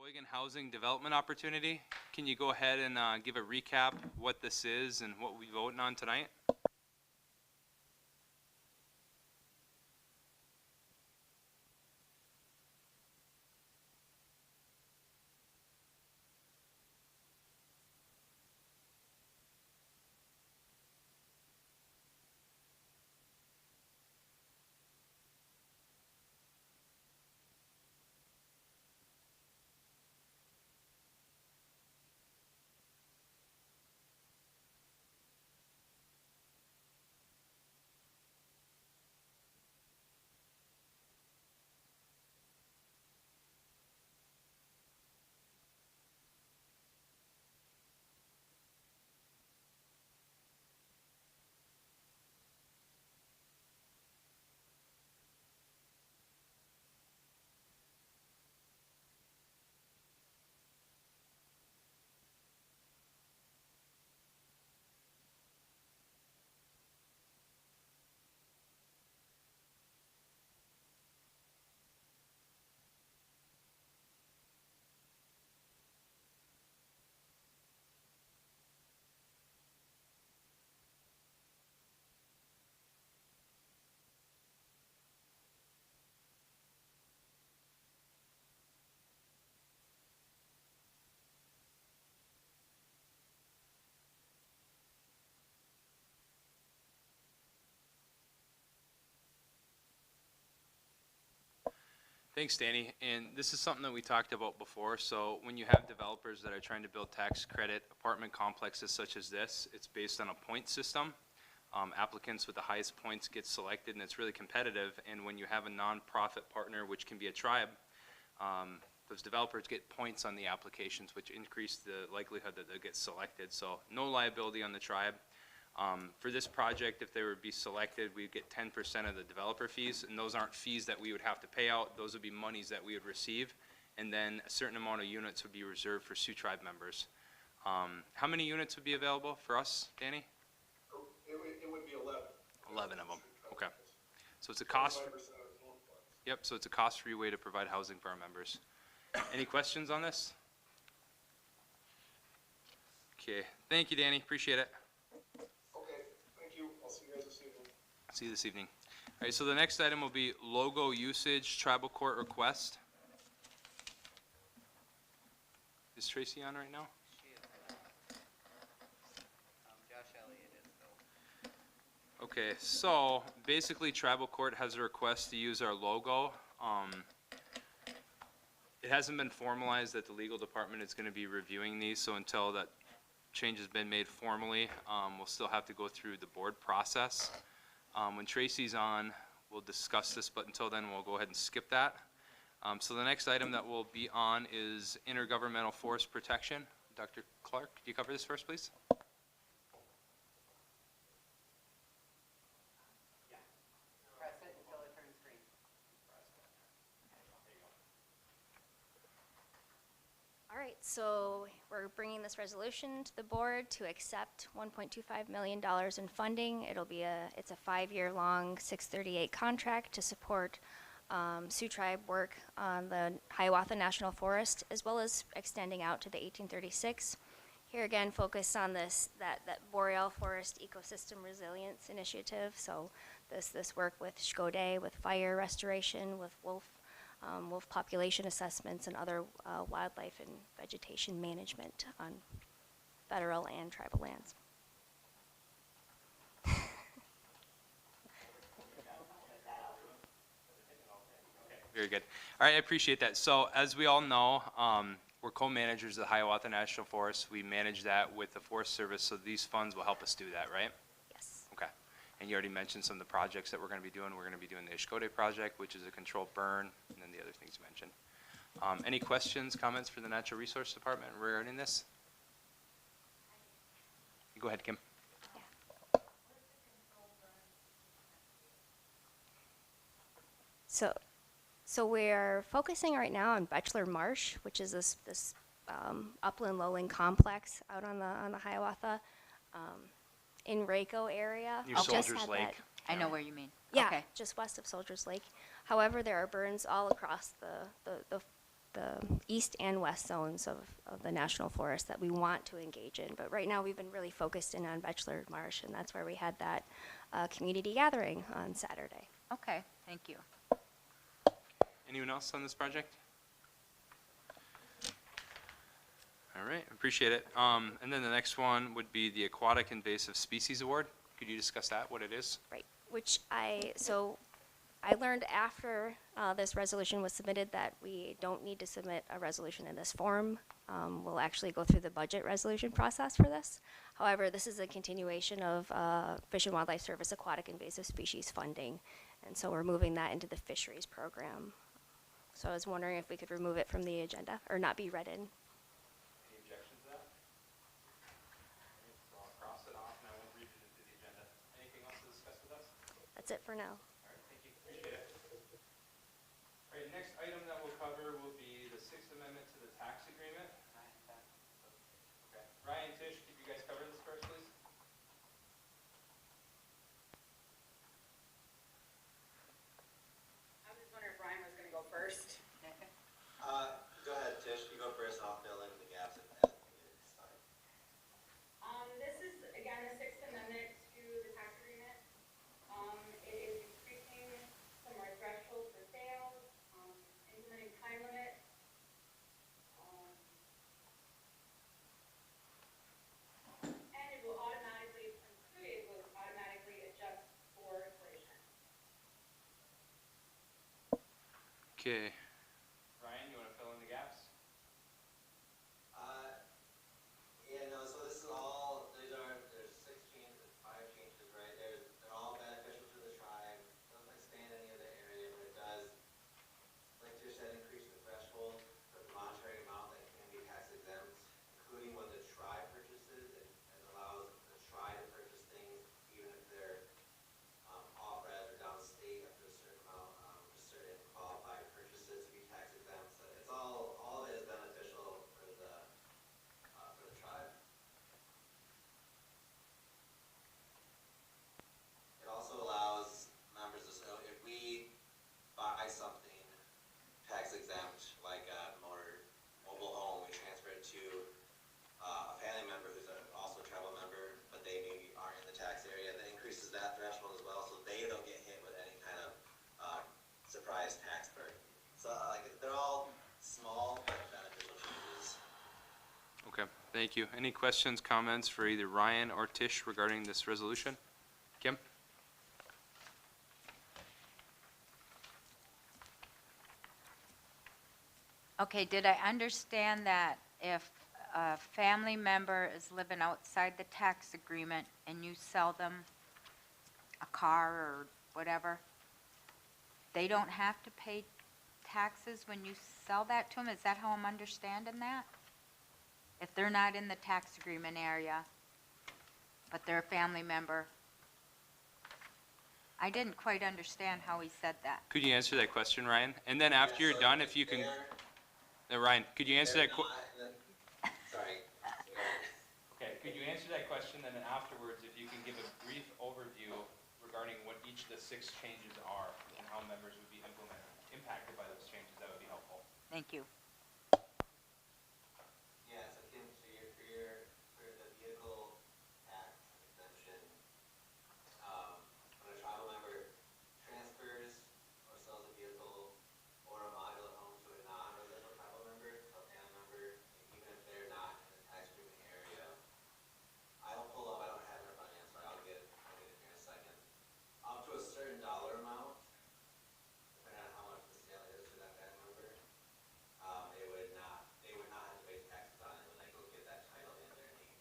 Sheboygan Housing Development Opportunity. Can you go ahead and give a recap what this is and what we're voting on tonight? Thanks, Danny. And this is something that we talked about before. So when you have developers that are trying to build tax credit apartment complexes such as this, it's based on a point system. Applicants with the highest points get selected, and it's really competitive. And when you have a nonprofit partner, which can be a tribe, those developers get points on the applications, which increase the likelihood that they'll get selected. So no liability on the tribe. For this project, if they would be selected, we'd get 10% of the developer fees, and those aren't fees that we would have to pay out. Those would be monies that we would receive, and then a certain amount of units would be reserved for Sioux Tribe members. How many units would be available for us, Danny? It would be 11. 11 of them. Okay. So it's a cost. Yep. So it's a cost-free way to provide housing for our members. Any questions on this? Okay. Thank you, Danny. Appreciate it. See you this evening. All right, so the next item will be logo usage, tribal court request. Is Tracy on right now? She is. Josh Elliott is though. Okay, so basically tribal court has a request to use our logo. It hasn't been formalized that the legal department is going to be reviewing these, so until that change has been made formally, we'll still have to go through the board process. When Tracy's on, we'll discuss this, but until then, we'll go ahead and skip that. So the next item that will be on is intergovernmental forest protection. Dr. Clark, could you cover this first, please? Yeah. Press it until it turns green. All right, so we're bringing this resolution to the board to accept $1.25 million in funding. It's a 5-year-long 638 contract to support Sioux Tribe work on the Hiawatha National Forest, as well as extending out to the 1836. Here again, focused on that boreal forest ecosystem resilience initiative. So this work with Shkodé, with fire restoration, with wolf population assessments, and other wildlife and vegetation management on federal and tribal lands. Very good. All right, I appreciate that. So as we all know, we're co-managers of the Hiawatha National Forest. We manage that with the Forest Service, so these funds will help us do that, right? Yes. Okay. And you already mentioned some of the projects that we're going to be doing. We're going to be doing the Shkodé project, which is a controlled burn, and then the other things you mentioned. Any questions, comments for the Natural Resource Department regarding this? Go ahead, Kim. So we're focusing right now on Bachelor Marsh, which is this upland lowland complex out on the Hiawatha, in Raco area. Near Soldiers Lake. I know where you mean. Yeah, Okay. just west of Soldiers Lake. However, there are burns all across the the east and west zones of the national forest that we want to engage in. But right now, we've been really focused in on Bachelor Marsh, and that's where we had that community gathering on Saturday. Okay, thank you. Anyone else on this project? All right, appreciate it. And then the next one would be the Aquatic Invasive Species Award. Could you discuss that, what it is? Right, so I learned after this resolution was submitted that we don't need to submit a resolution in this form. We'll actually go through the budget resolution process for this. However, this is a continuation of Fish and Wildlife Service aquatic invasive species funding. And so we're moving that into the fisheries program. So I was wondering if we could remove it from the agenda or not be read in. Any objections to that? So I'll cross it off and I won't read it into the agenda. Anything else to discuss with us? That's it for now. All right, thank you, appreciate it. All right, next item that we'll cover will be the Sixth Amendment to the tax agreement. Okay, Ryan, Tish, could you guys cover this first, please? I was just wondering if Ryan was gonna go first. Go ahead, Tish, you go first, I'll fill in the gaps as needed. Sorry. This is, again, the Sixth Amendment to the tax agreement. It is increasing some of our thresholds for sales, implementing time limits. And it will automatically, included, will automatically adjust for inflation. Okay. Ryan, you want to fill in the gaps? Yeah, no, so this is all, there's 6 changes, 5 changes, right? They're all beneficial to the tribe, doesn't expand any of the area, but it does, like Tish said, increase the threshold for the monetary amount that can be tax exempt, including what the tribe purchases. It allows the tribe to purchase things even if they're off-res or downstate up to a certain amount, just certain qualified purchases to be tax exempt. So it's all of it is beneficial for the tribe. It also allows members to, so if we buy something tax exempt, like a mobile home, we transfer it to a family member who's also a tribal member, but they maybe aren't in the tax area, that increases that threshold as well, so they don't get hit with any kind of surprise tax burden. So like they're all small but beneficial changes. Okay, thank you. Any questions, comments for either Ryan or Tish regarding this resolution? Kim? Okay, did I understand that if a family member is living outside the tax agreement and you sell them a car or whatever, they don't have to pay taxes when you sell that to them? Is that how I'm understanding that? If they're not in the tax agreement area, but they're a family member? I didn't quite understand how he said that. Could you answer that question, Ryan? And then after you're done, if you can, Ryan, could you answer that? Sorry. Okay, could you answer that question, then afterwards, if you can give a brief overview regarding what each of the 6 changes are and how members would be impacted by those changes, that would be helpful. Thank you. Yeah, so Kim, for the vehicle tax exemption, when a tribal member transfers or sells a vehicle or a modular home to a non-residential tribal member, a family member, even if they're not in the tax agreement area, I'll pull up, I don't have it in front of me, so I'll get it here in a second. Up to a certain dollar amount, depending on how much the sale is to that family member, they would not have to pay taxes on it when they go get that title in their name.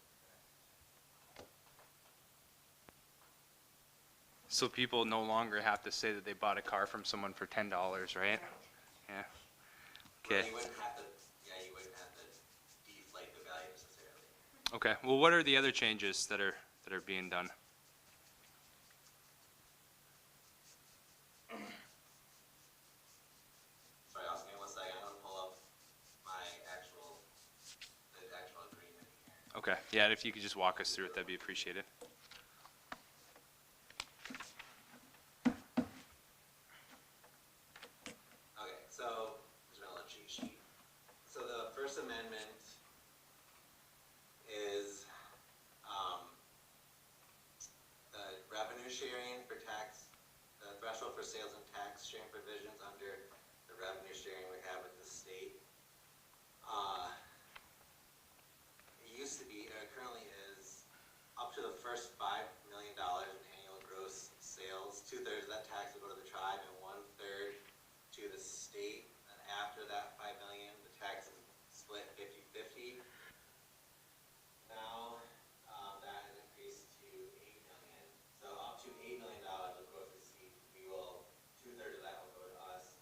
So people no longer have to say that they bought a car from someone for $10, right? Yeah. Okay. You wouldn't have to deflate the value necessarily. Okay. Well, what are the other changes that are being done? Sorry, Austin, give me 1 second. I'm gonna pull up the actual agreement here. Okay. Yeah, and if you could just walk us through it, that'd be appreciated. Okay, so there's my little cheat sheet. First Amendment is the revenue sharing for tax, the threshold for sales and tax sharing provisions under the revenue sharing we have with the state. It used to be, currently is, up to the first $5 million in annual gross sales. 2/3 of that tax will go to the tribe and 1/3 to the state. And after that $5 million, the tax is split 50-50. Now, that has increased to $8 million. So up to $8 million of gross receipts, we will, 2/3 of that will go to us,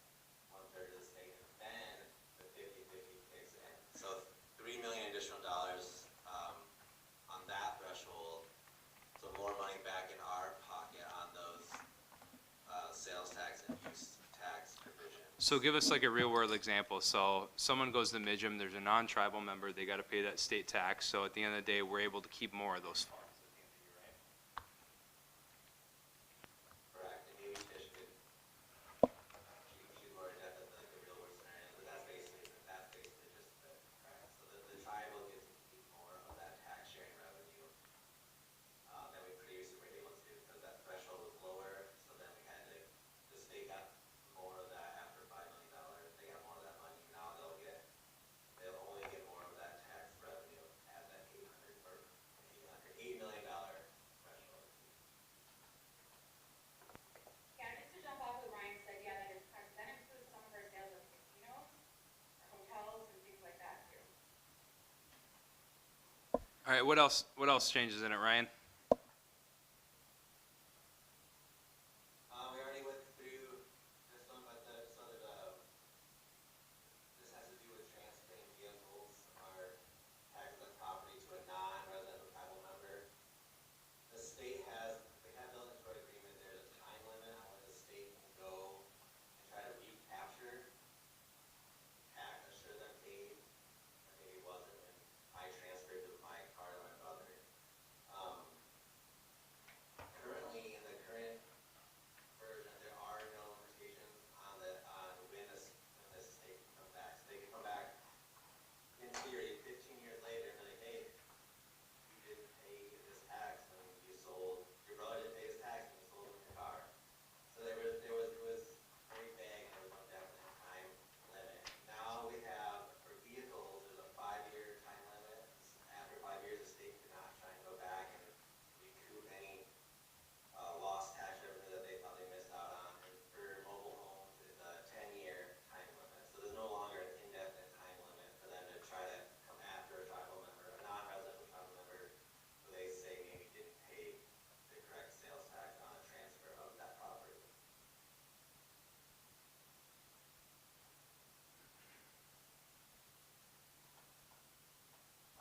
1/3 to the state, and then the 50-50 kicks in. So $3 million additional dollars on that threshold. So more money back in our pocket on those sales tax and use tax provisions. So give us like a real world example. So someone goes to Midgem, there's a non-tribal member, they gotta pay that state tax, so at the end of the day, we're able to keep more of those funds at the end of the year, right? Correct. And maybe Tish could, she's more in depth at the real world scenario, but that's basically just the, correct. So the tribe will get to keep more of that tax sharing revenue than we previously were able to, because that threshold was lower, so then we had to, the state got more of that after $5 million, they got more of that money, now they'll only get more of that tax revenue at that $8 million threshold. Yeah, just to jump off what Ryan said, yeah, that includes some of our sales of casinos, our hotels and things like that too. All right, what else changes in it, Ryan? We already went through this one, but this has to do with transferring vehicles or taxes on property to a non-residential tribal member. The state they have built into our agreement, there's a time limit on when the state can go and try to recapture tax that should have been paid, or maybe wasn't, when I transferred to my car to my brother. Currently, in the current version, there are no limitations on when this state can come back. So they can come back in theory 15 years later and be like, hey, you didn't pay this tax when you sold, your brother didn't pay his tax when you sold him your car. So it was very vague, and there was no definite time limit. Now we have, for vehicles, there's a 5-year time limit. After 5 years, the state cannot try and go back and recoup any lost tax revenue that they thought they missed out on. And for mobile homes, it's a 10-year time limit. So there's no longer an indefinite time limit for them to try to come after a tribal member, a non-residential tribal member, who they say maybe didn't pay the correct sales tax on a transfer of that property.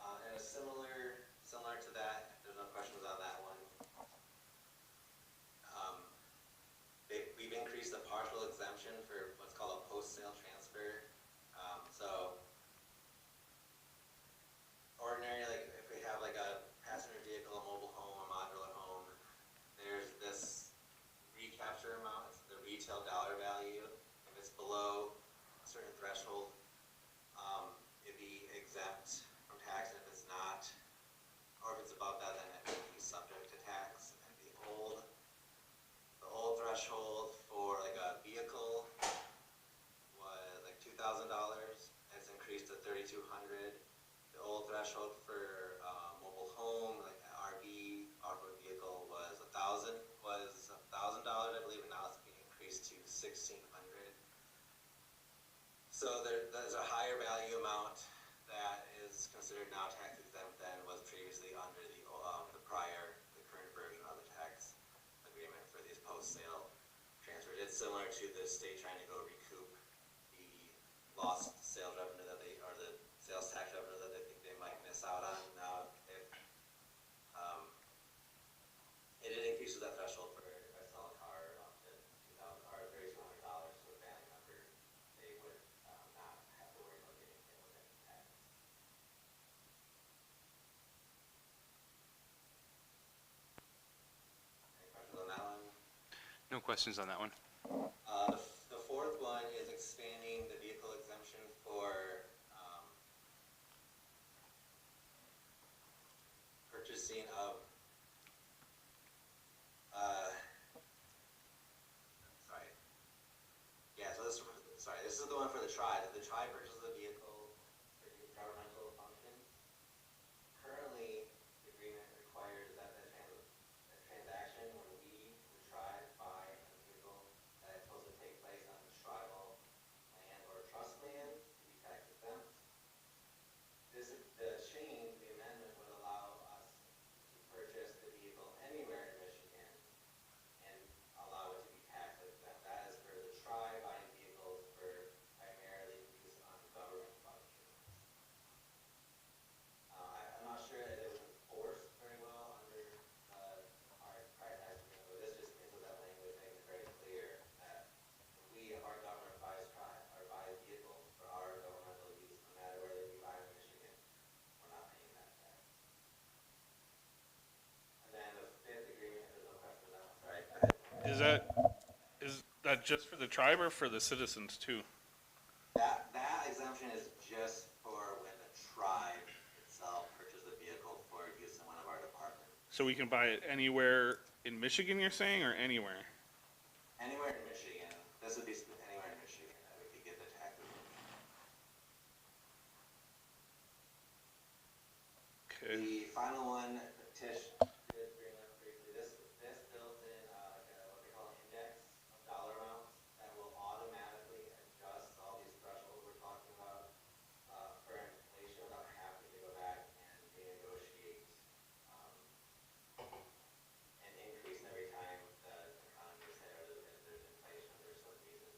And a similar to that, there's no questions on that one. We've increased the partial exemption for what's called a post-sale transfer. So ordinary, like if we have like a passenger vehicle, a mobile home, a modular home, there's this recapture amount, it's the retail dollar value. If it's below a certain threshold, it'd be exempt from tax, and if it's not, or if it's above that, then it would be subject to tax. And the old threshold for like a vehicle was like $2,000. It's increased to $3,200. The old threshold for mobile home, like an RV, off-road vehicle, was $1,000. I believe, and now it's being increased to $1,600. So there's a higher value amount that is considered now tax exempt than was previously under the current version of the tax agreement for these post-sale transfers. It's similar to the state trying to go recoup the lost sales revenue or the sales tax revenue that they think they might miss out on. Now, if it increases that threshold for if I sell a car up to $2,000 or $3,200 to a family member, they would not have to worry about getting hit with any tax. Any questions on that one? No questions on that one. The fourth one is expanding the vehicle exemption for the tribe purchases a vehicle for governmental functions. Currently, the agreement requires that the transaction when we, the tribe, buy a vehicle, that it's supposed to take place on the tribal land or trust land to be tax exempt. The change, the amendment would allow us to purchase the vehicle anywhere in Michigan and allow it to be tax exempt. That is for the tribe buying vehicles for primarily use on government functions. I'm not sure that it was enforced very well under our prior tax agreement, but this just gives us that language, making it very clear that we, if our government buys vehicles for our governmental use, no matter whether we buy in Michigan, we're not paying that tax. And then the fifth agreement, if there's no question on that one, sorry, go ahead. Is that just for the tribe or for the citizens too? That exemption is just for when the tribe itself purchases a vehicle for use in one of our departments. So we can buy it anywhere in Michigan, you're saying, or anywhere? Anywhere in Michigan, this would be anywhere in Michigan that we could get the tax exemption. Okay. The final one, Tish did bring up briefly, this builds in what they call an index of dollar amounts that will automatically adjust all these thresholds we're talking about for inflation without having to go back and renegotiate an increase every time the economy is hit or if there's inflation or there's some reason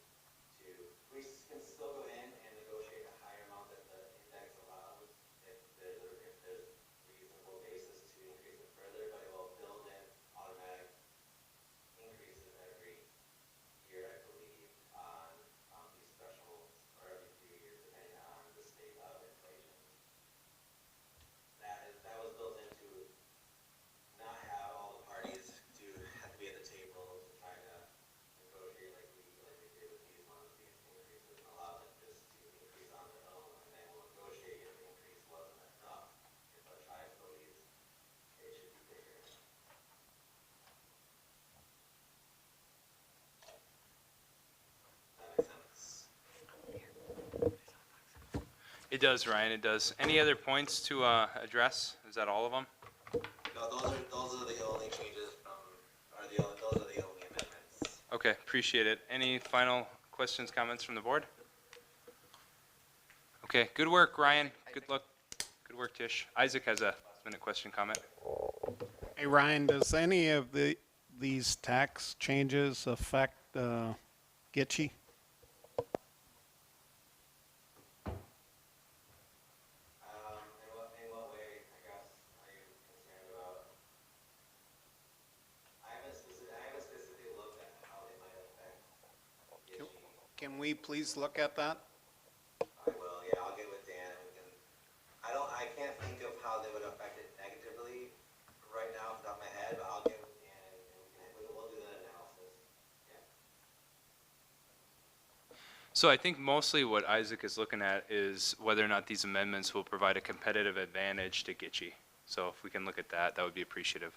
to. We can still go in and negotiate a higher amount that the index allows if there's reasonable basis to increase it further, but it will build in automatic increases every year, I believe, on these thresholds, or every few years, depending on the state of inflation. That was built in to not have all the parties to have to be at the table to try to negotiate like we did with these ones, these increases, and allow them just to increase on their own, and then we'll negotiate if the increase wasn't enough, if the tribe believes it should be bigger. That makes sense. It does, Ryan, it does. Any other points to address? Is that all of them? No, those are the only changes those are the only amendments. Okay, appreciate it. Any final questions, comments from the board? Okay, good work, Ryan. Good luck. Good work, Tish. Isaac has a last-minute question, comment. Hey, Ryan, does any of these tax changes affect Gitche? In what way, I guess, are you concerned about? I haven't specifically looked at how they might affect Gitche. Can we please look at that? I will, yeah, I'll get with Dan and we can, I can't think of how they would affect it negatively right now off the top of my head, but I'll get with Dan and we'll do that analysis. Yeah. So I think mostly what Isaac is looking at is whether or not these amendments will provide a competitive advantage to Gitche. So if we can look at that, that would be appreciative.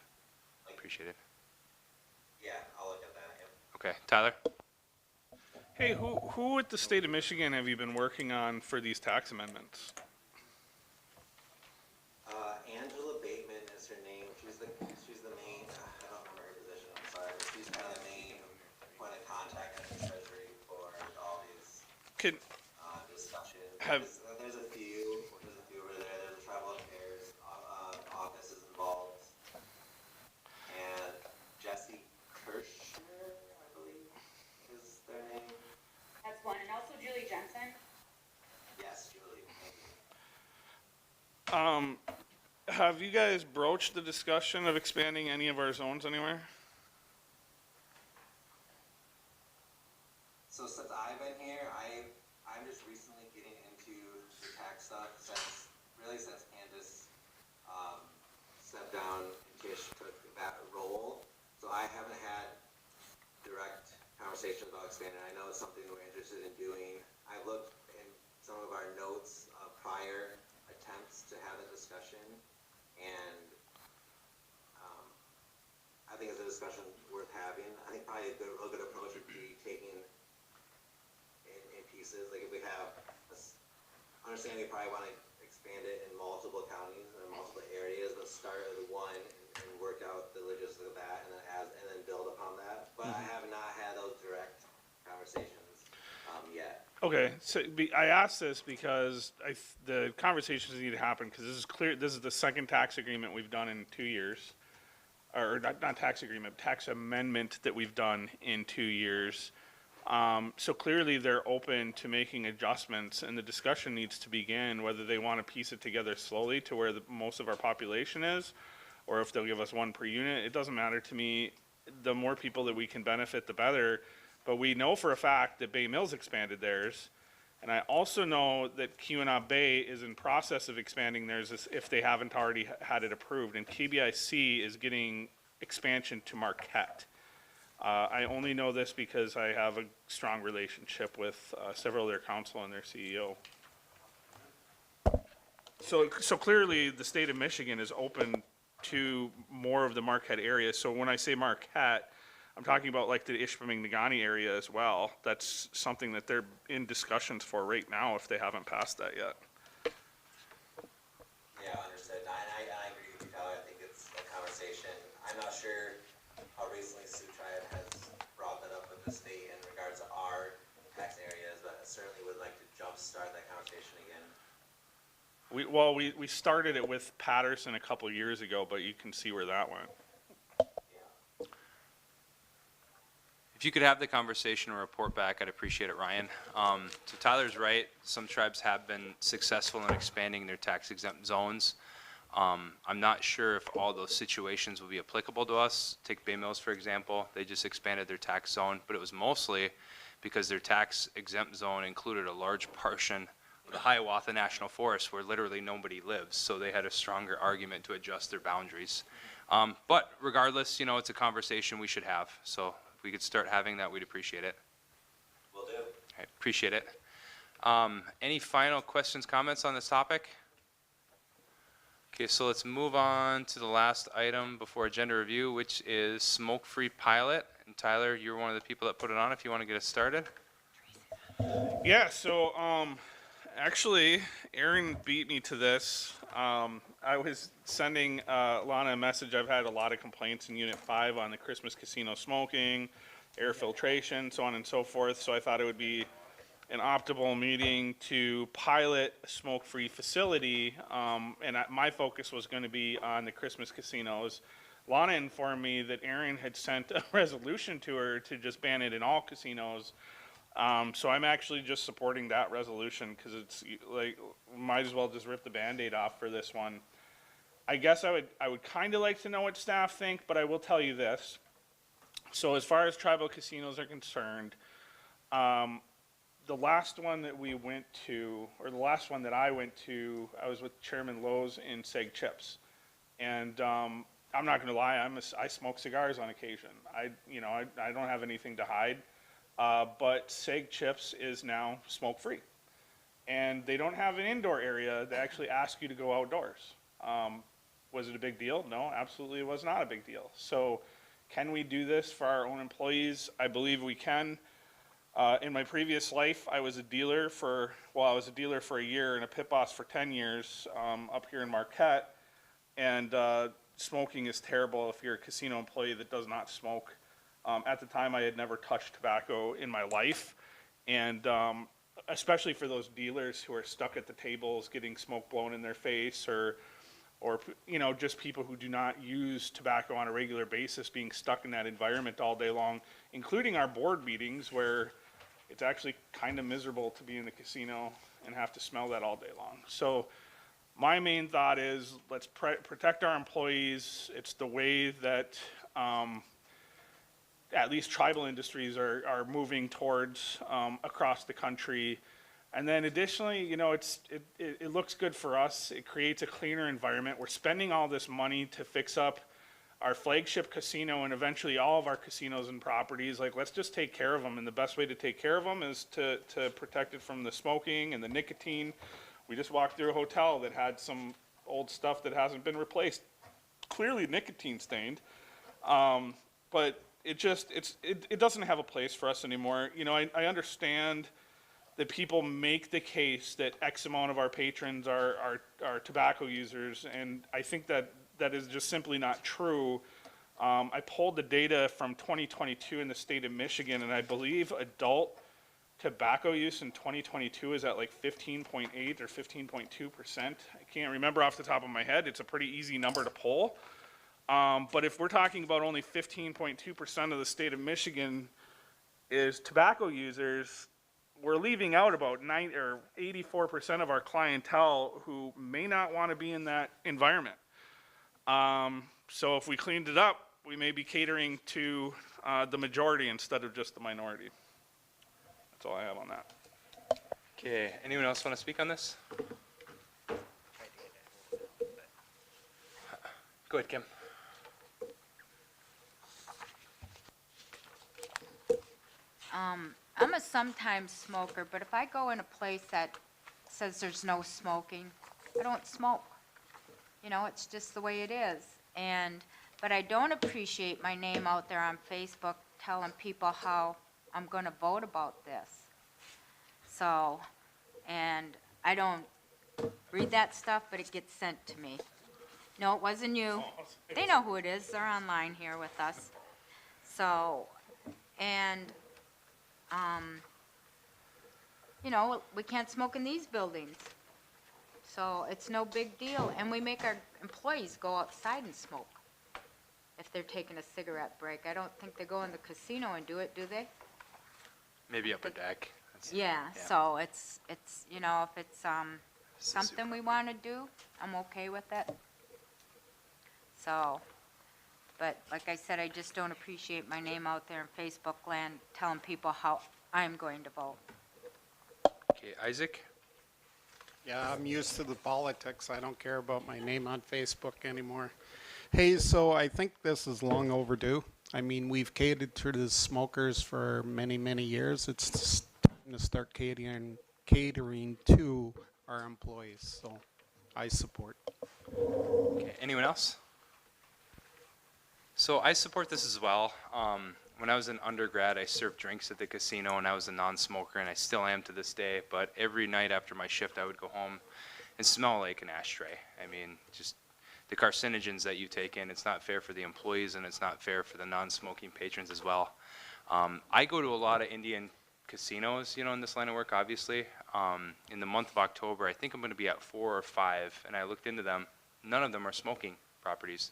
Appreciative. Yeah, I'll look at that, yeah. Okay, Tyler? Hey, who at the state of Michigan have you been working on for these tax amendments? Angela Bateman is her name. She's the main, I don't remember her position, I'm sorry, but she's kind of the main point of contact at the Treasury for all these discussions. There's a few over there. There's a tribal affairs office is involved. And Jesse Kirschner, I believe, is their name. That's one, and also Julie Jensen. Yes, Julie. Thank you. Have you guys broached the discussion of expanding any of our zones anywhere? So since I've been here, I'm just recently getting into the tax stuff since Candace stepped down and Tish took that role. So I haven't had direct conversations about expanding. I know it's something we're interested in doing. I looked in some of our notes of prior attempts to have a discussion, and I think it's a discussion worth having. I think probably a good approach would be taking in pieces. Like if we have, understand they probably want to expand it in multiple counties and multiple areas, but start with one and work out the logistics of that, and then build upon that. But I have not had those direct conversations yet. Okay, so I asked this because the conversations need to happen because this is clear. This is the second tax agreement we've done in 2 years, or not tax agreement, tax amendment that we've done in 2 years. So clearly they're open to making adjustments, and the discussion needs to begin whether they want to piece it together slowly to where most of our population is, or if they'll give us one per unit. It doesn't matter to me. The more people that we can benefit, the better. But we know for a fact that Bay Mills expanded theirs. And I also know that Keweenaw Bay is in process of expanding theirs if they haven't already had it approved. And KBIC is getting expansion to Marquette. I only know this because I have a strong relationship with several of their council and their CEO. So clearly the state of Michigan is open to more of the Marquette area. So when I say Marquette, I'm talking about like the Ishpeming-Negaunee area as well. That's something that they're in discussions for right now if they haven't passed that yet. Yeah, understood. And I agree with you, Tyler. I think it's a conversation. I'm not sure how recently Sioux Tribe has brought that up with the state in regards to our tax areas, but I certainly would like to jumpstart that conversation again. We started it with Patterson a couple of years ago, but you can see where that went. If you could have the conversation and report back, I'd appreciate it, Ryan. So Tyler's right. Some tribes have been successful in expanding their tax exempt zones. I'm not sure if all those situations will be applicable to us. Take Bay Mills, for example. They just expanded their tax zone, but it was mostly because their tax exempt zone included a large portion of the Hiawatha National Forest where literally nobody lives. So they had a stronger argument to adjust their boundaries. But regardless, you know, it's a conversation we should have. So if we could start having that, we'd appreciate it. Will do. All right, appreciate it. Any final questions, comments on this topic? Okay, so let's move on to the last item before agenda review, which is smoke-free pilot. And Tyler, you're one of the people that put it on if you want to get us started. Yeah, so actually, Aaron beat me to this. I was sending Lana a message. I've had a lot of complaints in Unit 5 on the Christmas casino smoking, air filtration, so on and so forth. So I thought it would be an optimal meeting to pilot a smoke-free facility. And my focus was going to be on the Christmas casinos. Lana informed me that Aaron had sent a resolution to her to just ban it in all casinos. So I'm actually just supporting that resolution because it's like, might as well just rip the Band-Aid off for this one. I guess I would kind of like to know what staff think, but I will tell you this. So as far as tribal casinos are concerned, the last one that we went to, or the last one that I went to, I was with Chairman Lowe's in Seg Chips. And I'm not going to lie, I smoke cigars on occasion. I don't have anything to hide. But Seg Chips is now smoke-free. And they don't have an indoor area. They actually ask you to go outdoors. Was it a big deal? No, absolutely it was not a big deal. So can we do this for our own employees? I believe we can. In my previous life, I was a dealer for a year and a pit boss for 10 years up here in Marquette. And smoking is terrible if you're a casino employee that does not smoke. At the time, I had never touched tobacco in my life, and especially for those dealers who are stuck at the tables getting smoke blown in their face, or just people who do not use tobacco on a regular basis being stuck in that environment all day long, including our board meetings where it's actually kind of miserable to be in the casino and have to smell that all day long. So my main thought is let's protect our employees. It's the way that at least tribal industries are moving towards across the country. And then additionally, it looks good for us. It creates a cleaner environment. We're spending all this money to fix up our flagship casino and eventually all of our casinos and properties. Like, let's just take care of them. And the best way to take care of them is to protect it from the smoking and the nicotine. We just walked through a hotel that had some old stuff that hasn't been replaced, clearly nicotine stained. But it doesn't have a place for us anymore. I understand that people make the case that X amount of our patrons are tobacco users, and I think that is just simply not true. I pulled the data from 2022 in the state of Michigan, and I believe adult tobacco use in 2022 is at like 15.8 or 15.2%. I can't remember off the top of my head. It's a pretty easy number to pull. But if we're talking about only 15.2% of the state of Michigan is tobacco users, we're leaving out about 84% of our clientele who may not want to be in that environment. So if we cleaned it up, we may be catering to the majority instead of just the minority. That's all I have on that. Okay, anyone else want to speak on this? Go ahead, Kim. I'm a sometimes smoker, but if I go in a place that says there's no smoking, I don't smoke. You know, it's just the way it is. But I don't appreciate my name out there on Facebook telling people how I'm going to vote about this. So, and I don't read that stuff, but it gets sent to me. No, it wasn't you. They know who it is. They're online here with us. So, and, you know, we can't smoke in these buildings. So it's no big deal. And we make our employees go outside and smoke if they're taking a cigarette break. I don't think they go in the casino and do it, do they? Maybe upper deck. Yeah, so it's, you know, if it's, something we want to do, I'm okay with it. So, but like I said, I just don't appreciate my name out there in Facebook land telling people how I'm going to vote. Okay, Isaac? Yeah, I'm used to the politics. I don't care about my name on Facebook anymore. Hey, so I think this is long overdue. I mean, we've catered to the smokers for many, many years. It's just time to start catering to our employees. So I support. Okay, anyone else? So I support this as well. When I was an undergrad, I served drinks at the casino, and I was a non-smoker, and I still am to this day. But every night after my shift, I would go home and smell like an ashtray. I mean, just the carcinogens that you take in, it's not fair for the employees, and it's not fair for the non-smoking patrons as well. I go to a lot of Indian casinos, you know, in this line of work, obviously. In the month of October, I think I'm going to be at 4 or 5, and I looked into them. None of them are smoking properties.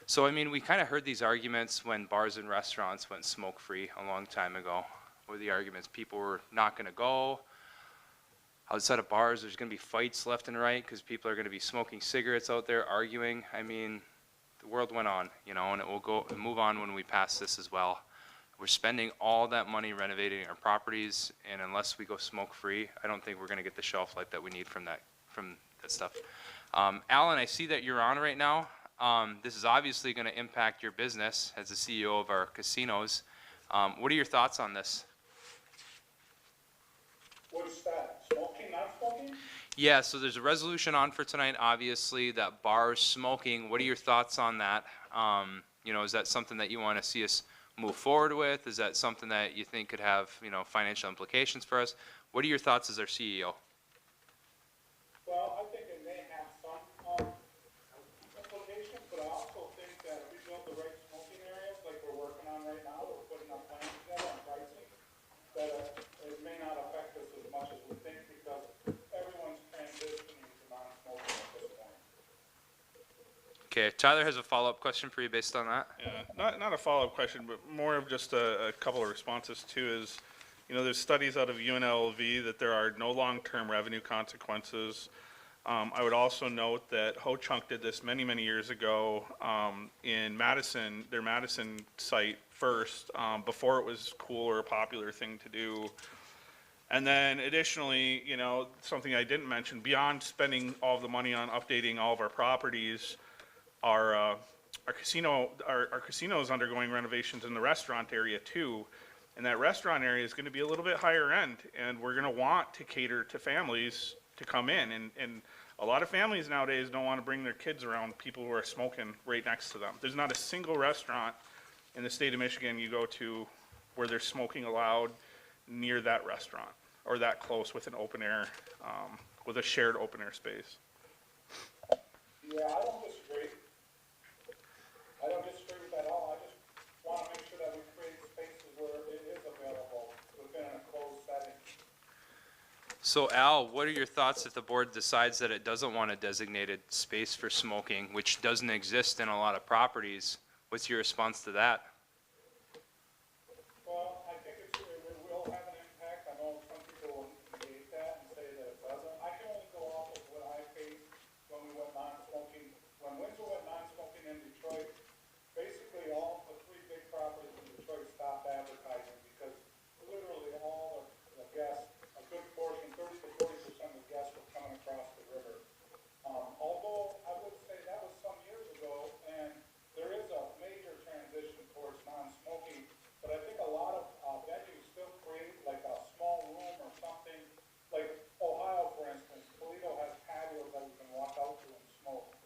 So, I mean, we kind of heard these arguments when bars and restaurants went smoke-free a long time ago. What were the arguments? People were not going to go. Outside of bars, there's going to be fights left and right because people are going to be smoking cigarettes out there, arguing. I mean, the world went on, you know, and it will go move on when we pass this as well. We're spending all that money renovating our properties, and unless we go smoke-free, I don't think we're going to get the shelf life that we need from that stuff. Alan, I see that you're on right now. This is obviously going to impact your business as the CEO of our casinos. What are your thoughts on this? What's that? Smoking, not smoking? Yeah, so there's a resolution on for tonight, obviously, that bars smoking. What are your thoughts on that? You know, is that something that you want to see us move forward with? Is that something that you think could have, you know, financial implications for us? What are your thoughts as our CEO? Well, I think it may have some implications, but I also think that if we build the right smoking areas like we're working on right now, we're putting our plans together on pricing, that it may not affect us as much as we think because everyone's transitioning to non-smoking at this point. Okay, Tyler has a follow-up question for you based on that. Yeah, not a follow-up question, but more of just a couple of responses too is, you know, there's studies out of UNLV that there are no long-term revenue consequences. I would also note that Ho-Chunk did this many, many years ago in Madison, their Madison site first, before it was cool or a popular thing to do. And then additionally, you know, something I didn't mention, beyond spending all of the money on updating all of our properties, our casino is undergoing renovations in the restaurant area too. And that restaurant area is going to be a little bit higher end, and we're going to want to cater to families to come in. And a lot of families nowadays don't want to bring their kids around people who are smoking right next to them. There's not a single restaurant in the state of Michigan you go to where there's smoking allowed near that restaurant or that close with an open air, with a shared open air space. Yeah, I don't disagree. I don't disagree with that at all. I just want to make sure that we create spaces where it is available within a closed setting. So Al, what are your thoughts if the board decides that it doesn't want a designated space for smoking, which doesn't exist in a lot of properties? What's your response to that? Well, I think it will have an impact. I know some people will negate that and say that it doesn't. I can only go off of what I faced when we went non-smoking. When Windsor went non-smoking in Detroit, basically all the three big properties in Detroit stopped advertising because literally all the guests, a good portion, 30 to 40% of the guests were coming across the river. Although I would say that was some years ago, and there is a major transition towards non-smoking, but I think a lot of venues still create like a small room or something, like Ohio, for instance. Toledo has patios that you can walk out to and smoke.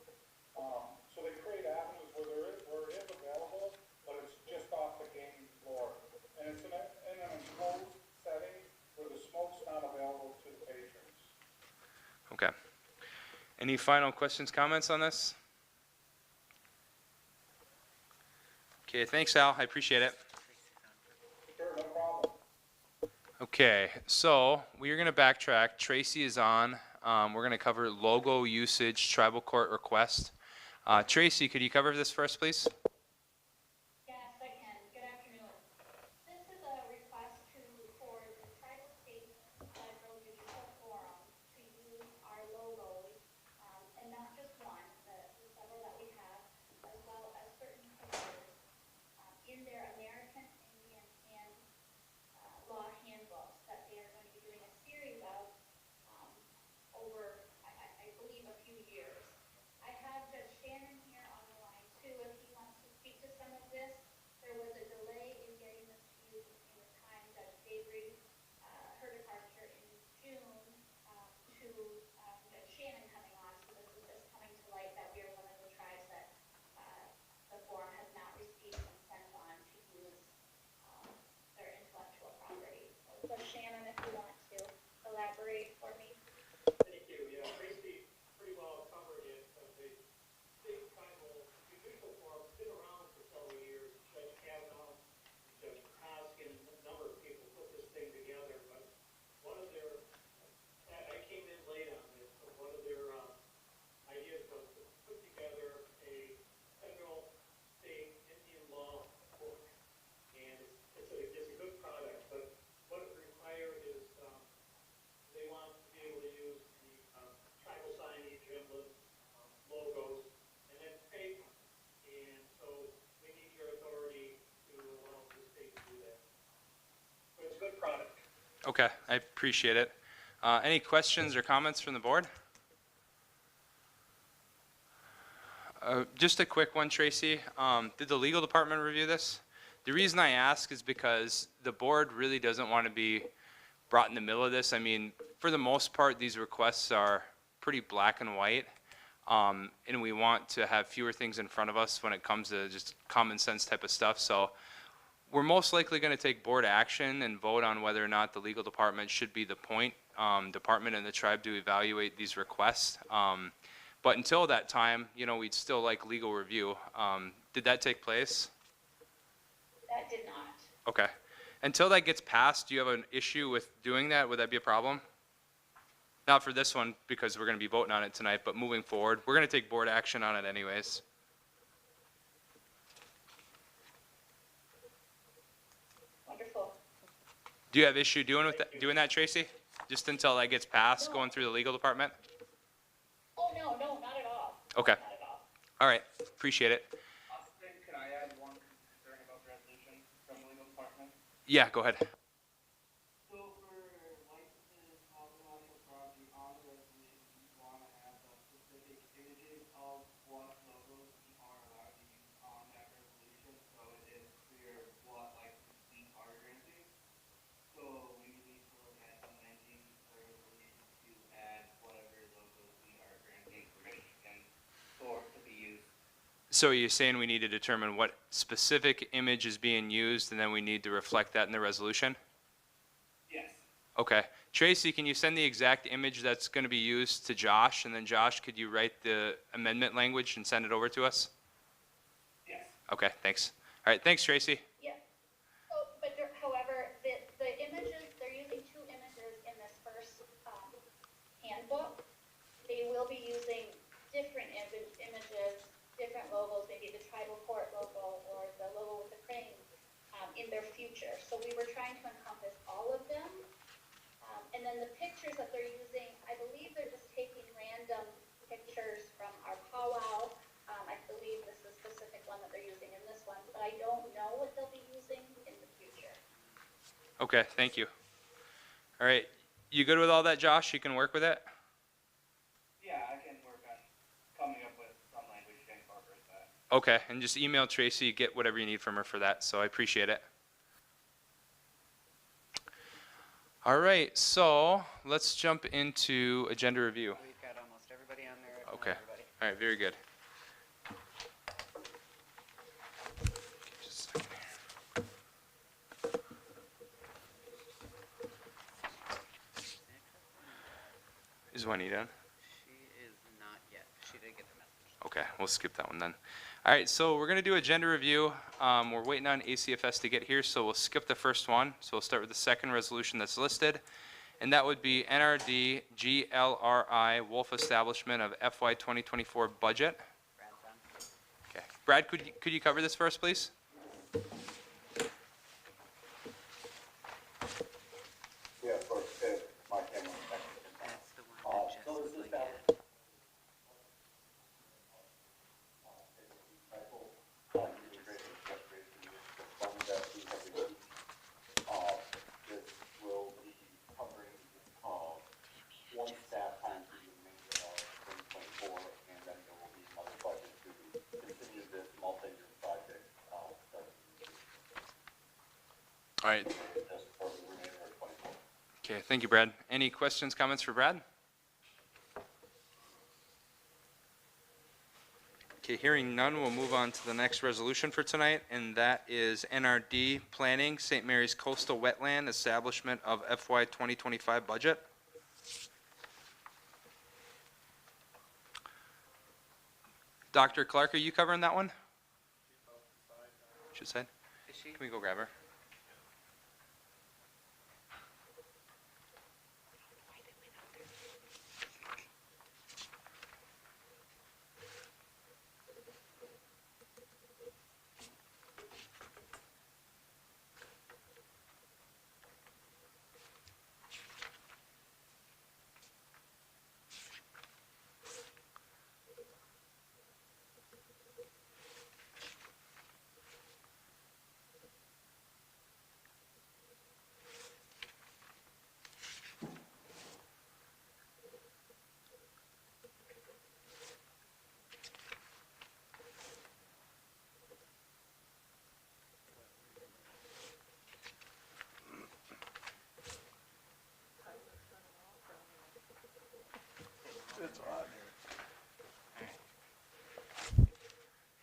So they create avenues where it is available, but it's just off the gaming floor. And it's in an enclosed setting where the smoke's not available to the patrons. Okay. Any final questions, comments on this? Okay, thanks Al, I appreciate it. Sure, no problem. Okay, so we are going to backtrack. Tracy is on. We're going to cover logo usage, tribal court request. Tracy, could you cover this for us, please? Yes, I can. Good afternoon. This is a request for the Tribal State Federal Digital Forum to use our logos, and not just one, the several that we have, as well as certain pictures in their American Indian and law handbooks that they are going to be doing a series of over, I believe, a few years. I have Judge Shannon here on the line too, if he wants to speak to some of this. There was a delay in getting this to you in the time Judge Avery, her departure in June, to Judge Shannon coming on. So this is just coming to light that we are one of the tribes that the forum has not received consent on to use their intellectual property. So Judge Shannon, if you want to elaborate for me. Thank you. Yeah, Tracy pretty well covered it. The state tribal judicial forum's been around for several years. Judge Kavanaugh, Judge Hoskin, a number of people put this thing together. But one of their, I came in late on this, but one of their ideas was to put together a federal state Indian law book. And it's a good product, but what it requires is they want to be able to use the tribal signage, emblems, logos, and then pay them. And so we need your authority to allow the state to do that. But it's a good product. Okay, I appreciate it. Any questions or comments from the board? Just a quick one, Tracy. Did the legal department review this? The reason I ask is because the board really doesn't want to be brought in the middle of this. I mean, for the most part, these requests are pretty black and white. And we want to have fewer things in front of us when it comes to just common sense type of stuff. So we're most likely going to take board action and vote on whether or not the legal department should be the point department in the tribe to evaluate these requests. But until that time, you know, we'd still like legal review. Did that take place? That did not. Okay. Until that gets passed, do you have an issue with doing that? Would that be a problem? Not for this one, because we're going to be voting on it tonight, but moving forward, we're going to take board action on it anyways. Wonderful. Do you have issue doing that, Tracy? Just until that gets passed, going through the legal department? Oh, no, not at all. Okay. Not at all. All right. Appreciate it. Austin, can I add one concern about the resolution from the legal department? Yeah, go ahead. So for licenses of intellectual property on the resolution, we want to have the specific images of what logos we are allowed to use on that resolution, so it is clear what license we are granting. So we need to look at amending the resolution to add whatever logos we are granting permission for to be used. So you're saying we need to determine what specific image is being used, and then we need to reflect that in the resolution? Yes. Okay. Tracy, can you send the exact image that's going to be used to Josh? And then Josh, could you write the amendment language and send it over to us? Yes. Okay, thanks. All right, thanks, Tracy. Yeah. Oh, but however, the images, they're using two images in this first handbook. They will be using different images, different logos, maybe the tribal court logo or the logo with the crane in their future. So we were trying to encompass all of them. And then the pictures that they're using, I believe they're just taking random pictures from our powwow. I believe this is a specific one that they're using in this one, but I don't know what they'll be using in the future. Okay, thank you. All right, you good with all that, Josh? You can work with it? Yeah, I can work on coming up with some language to incorporate that. Okay, and just email Tracy, get whatever you need from her for that, so I appreciate it. All right, so let's jump into agenda review. We've got almost everybody on there. if not Okay, everybody. all right, very good. Just a second here. Is Juanita? She is not yet. She did get the message. Okay, we'll skip that one then. All right, so we're going to do agenda review. We're waiting on ACFS to get here, so we'll skip the first one. So we'll start with the second resolution that's listed, and that would be NRD GLRI Wolf Establishment of FY 2024 Budget. Brad's on. Okay, Brad, could you cover this for us, please? Yeah, of course, my camera. That's the one that Jess So was this is looking that. at. This will be covering, one staff time through the remainder of 2024, and then there will be another budget to continue this multi-year project, starting All right, just for the remainder of 2024. okay, thank you, Brad. Any questions, comments for Brad? Okay, hearing none, we'll move on to the next resolution for tonight, and that is NRD Planning, St. Mary's Coastal Wetland Establishment of FY 2025 Budget. Dr. Clark, are you covering that one? Should said. Is she? Can we go grab her?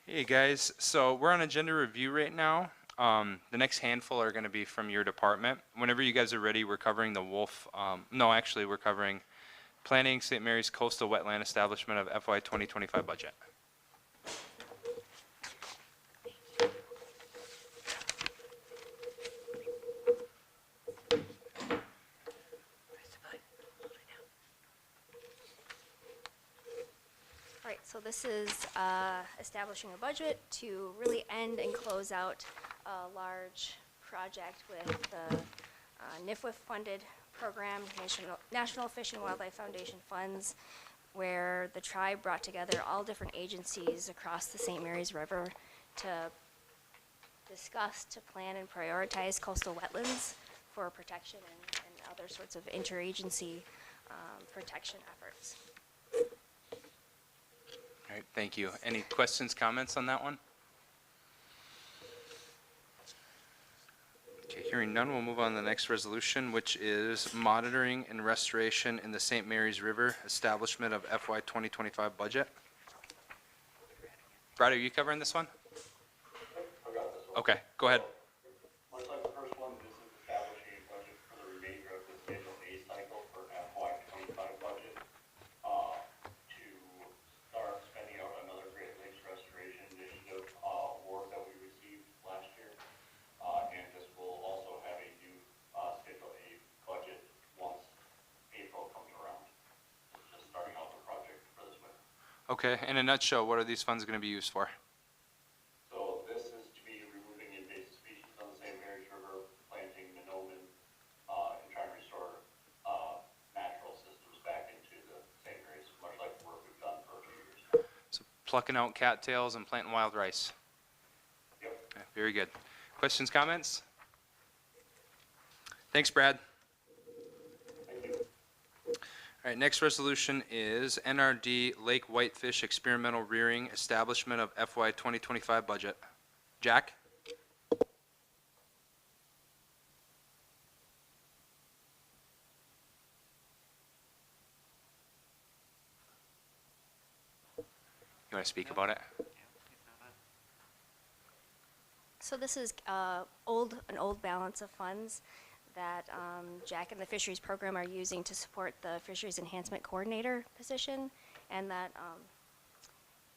Hey guys, so we're on agenda review right now. The next handful are going to be from your department. Whenever you guys are ready, we're covering the Wolf. No, actually, we're covering Planning St. Mary's Coastal Wetland Establishment of FY 2025 budget. All right, so this is establishing a budget to really end and close out a large project with the NIFWF-funded program, National Fish and Wildlife Foundation funds, where the tribe brought together all different agencies across the St. Mary's River to discuss, to plan and prioritize coastal wetlands for protection and other sorts of interagency protection efforts. All right, thank you. Any questions, comments on that one? Okay, hearing none, we'll move on to the next resolution, which is monitoring and restoration in the St. Mary's River establishment of FY 2025 budget. Brad, are you covering this one? I got this one. Okay, go ahead. Much like the first one, this is establishing a budget for the remainder of this Okay, in a nutshell, what are these funds going to be used for? So this is to be removing invasive species on the St. Mary's River, planting Minovan, and trying to restore, natural systems back into the St. Mary's, much like the work we've done for a few years now. So plucking out cattails and planting wild rice. Yep. Okay, very good. Questions, comments? Thanks, Brad. Thank you. All right, next resolution is NRD Lake Whitefish Experimental Rearing Establishment of FY 2025 Budget. Jack? You want to speak about it? So this is an old balance of funds that Jack and the Fisheries Program are using to support the Fisheries Enhancement Coordinator position, and that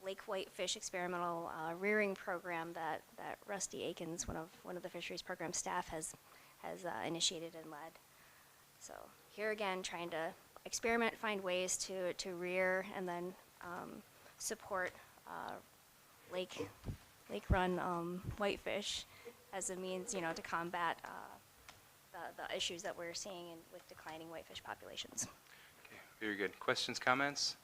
Lake Whitefish Experimental Rearing Program that Rusty Akins, one of the Fisheries Program staff, has initiated and led. So here again, trying to experiment, find ways to rear and then support lake-run whitefish as a means, to combat the issues that we're seeing with declining whitefish populations. Okay, very good. Questions, comments?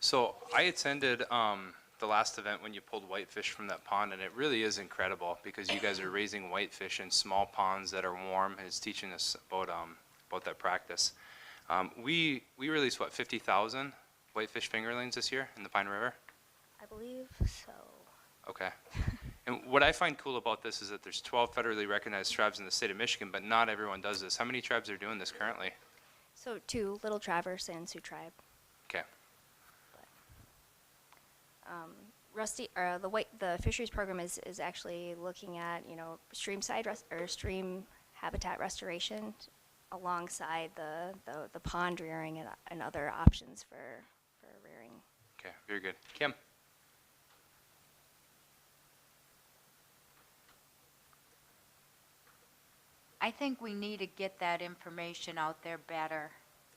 So I attended the last event when you pulled whitefish from that pond, and it really is incredible because you guys are raising whitefish in small ponds that are warm, and it's teaching us about that practice. We released, 50,000 whitefish fingerlings this year in the Pine River? I believe so. Okay. And what I find cool about this is that there's 12 federally recognized tribes in the state of Michigan, but not everyone does this. How many tribes are doing this currently? So 2, Little Traverse and Sioux Tribe. Okay. The fisheries program is actually looking at stream habitat restoration alongside the pond rearing and other options for rearing. Okay, very good. Kim? I think we need to get that information out there better,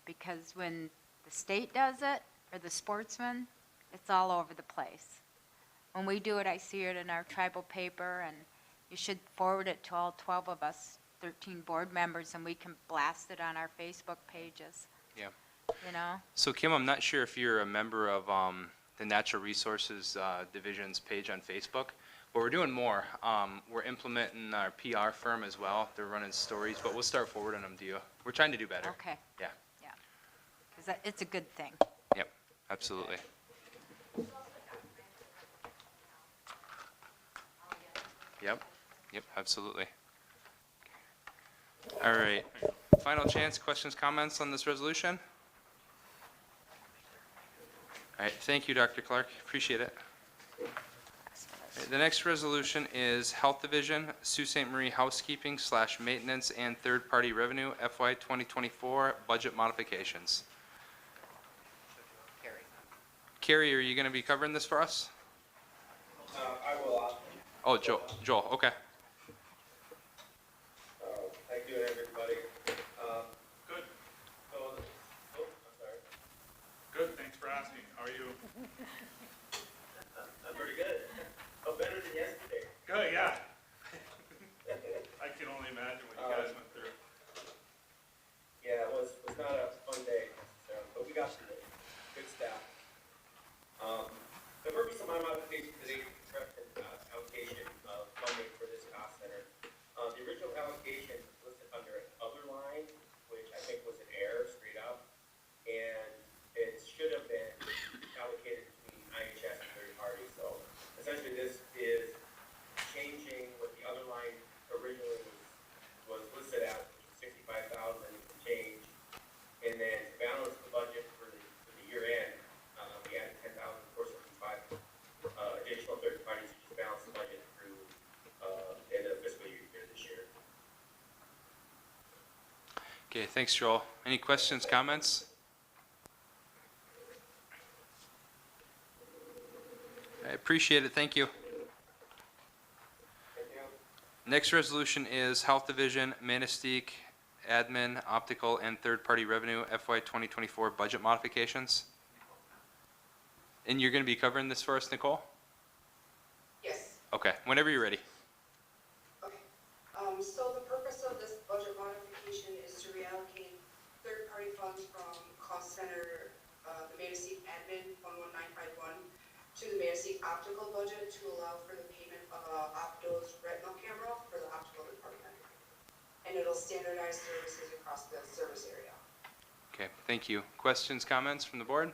because when the state does it, or the sportsman, it's all over the place. When we do it, I see it in our tribal paper, and you should forward it to all 12 of us, 13 board members, and we can blast it on our Facebook pages. Yeah. So Kim, I'm not sure if you're a member of the Natural Resources Division's page on Facebook, but we're doing more. We're implementing our PR firm as well. They're running stories, but we'll start forwarding them to you. We're trying to do better. Okay. Yeah. Yeah. Because it's a good thing. Yep, absolutely. Yep, absolutely. All right. Final chance, questions, comments on this resolution? All right, thank you, Dr. Clark. Appreciate it. The next resolution is Health Division, Sault Ste. Marie Housekeeping / Maintenance and Third-Party Revenue FY 2024 Budget Modifications. Carrie, are you going to be covering this for us? I will. Oh, Joel, okay. Thank you, everybody. Good. I'm sorry. Good, thanks for asking. How are you? I'm pretty good. Oh, better than yesterday. Good, yeah. I can only imagine what you guys went through. Yeah, it was not a fun day, but we got through it. Good staff. The purpose of my modification today is allocation of funding for this cost center. The original allocation was listed under an other line, which I think was an error straight up, and it should have been allocated between IHS and third party. So essentially, this is changing what the other line originally was listed at, which was 65,000 change, and then to balance the budget for the year end, we added 10,000 for 65 additional third parties to balance the budget through the end of the fiscal year this year. Okay, thanks, Joel. Any questions, comments? I appreciate it. Thank you. Thank you. Next resolution is Health Division, Manistique, Admin, Optical, and Third-Party Revenue FY 2024 Budget Modifications. And you're going to be covering this for us, Nicole? Yes, Okay, whenever you're ready. okay. So the purpose of this budget modification is to reallocate third-party funds from cost center, the Munising admin, 11951, to the Munising optical budget to allow for the payment of Opto's retinal camera for the optical department. And it'll standardize services across the service area. Okay, thank you. Questions, comments from the board?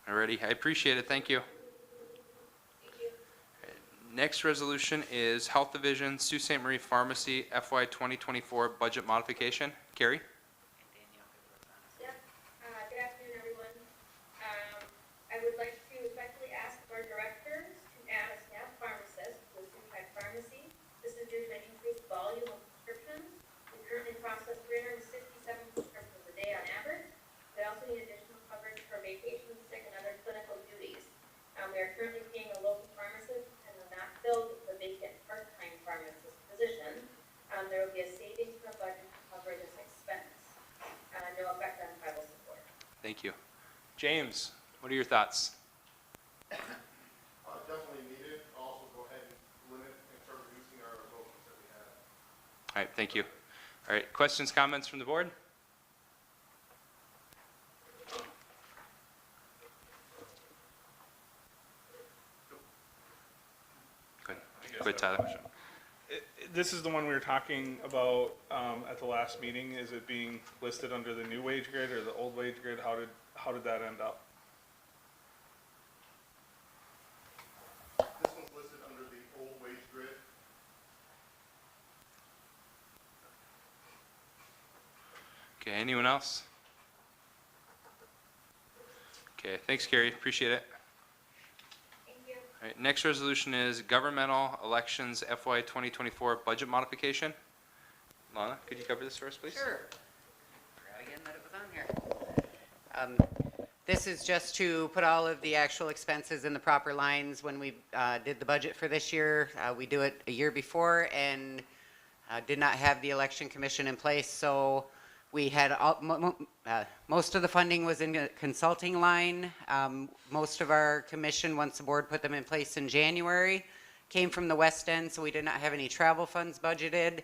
Alrighty, I appreciate it, thank you. Thank you. Next resolution is Health Division, Sault Ste. Marie Pharmacy FY 2024 budget modification. Carrie? And Danielle could work on it. Yep. Good afternoon, everyone. I would like to respectfully ask our directors to add a staff pharmacist to the Sault Pharmacy. This is due to the increased volume of prescriptions. We currently process 367 prescriptions a day on average. We also need additional coverage for vacation, sick, and other clinical duties. We are currently paying a local pharmacist and have not filled the vacant part-time pharmacist position. There will be a savings from budget to cover this expense. No effect on tribal support. Thank you. James, what are your thoughts? Definitely needed. Also go ahead and limit and start reducing our locals that we have. All right, thank you. All right, questions, comments from the board? Good. Go ahead, Tyler. This is the one we were talking about at the last meeting. Is it being listed under the new wage grid or the old wage grid? How did that end up? This one's listed under the old wage grid. Okay, anyone else? Okay, thanks, Carrie. Appreciate it. Thank you. All right, next resolution is Governmental Elections FY 2024 budget modification. Lana, could you cover this for us, please? Sure. Forgot again that it was on here. This is just to put all of the actual expenses in the proper lines when we did the budget for this year. We do it a year before and did not have the election commission in place, so we had most of the funding was in a consulting line. Most of our commission, once the board put them in place in January, came from the West End, so we did not have any travel funds budgeted.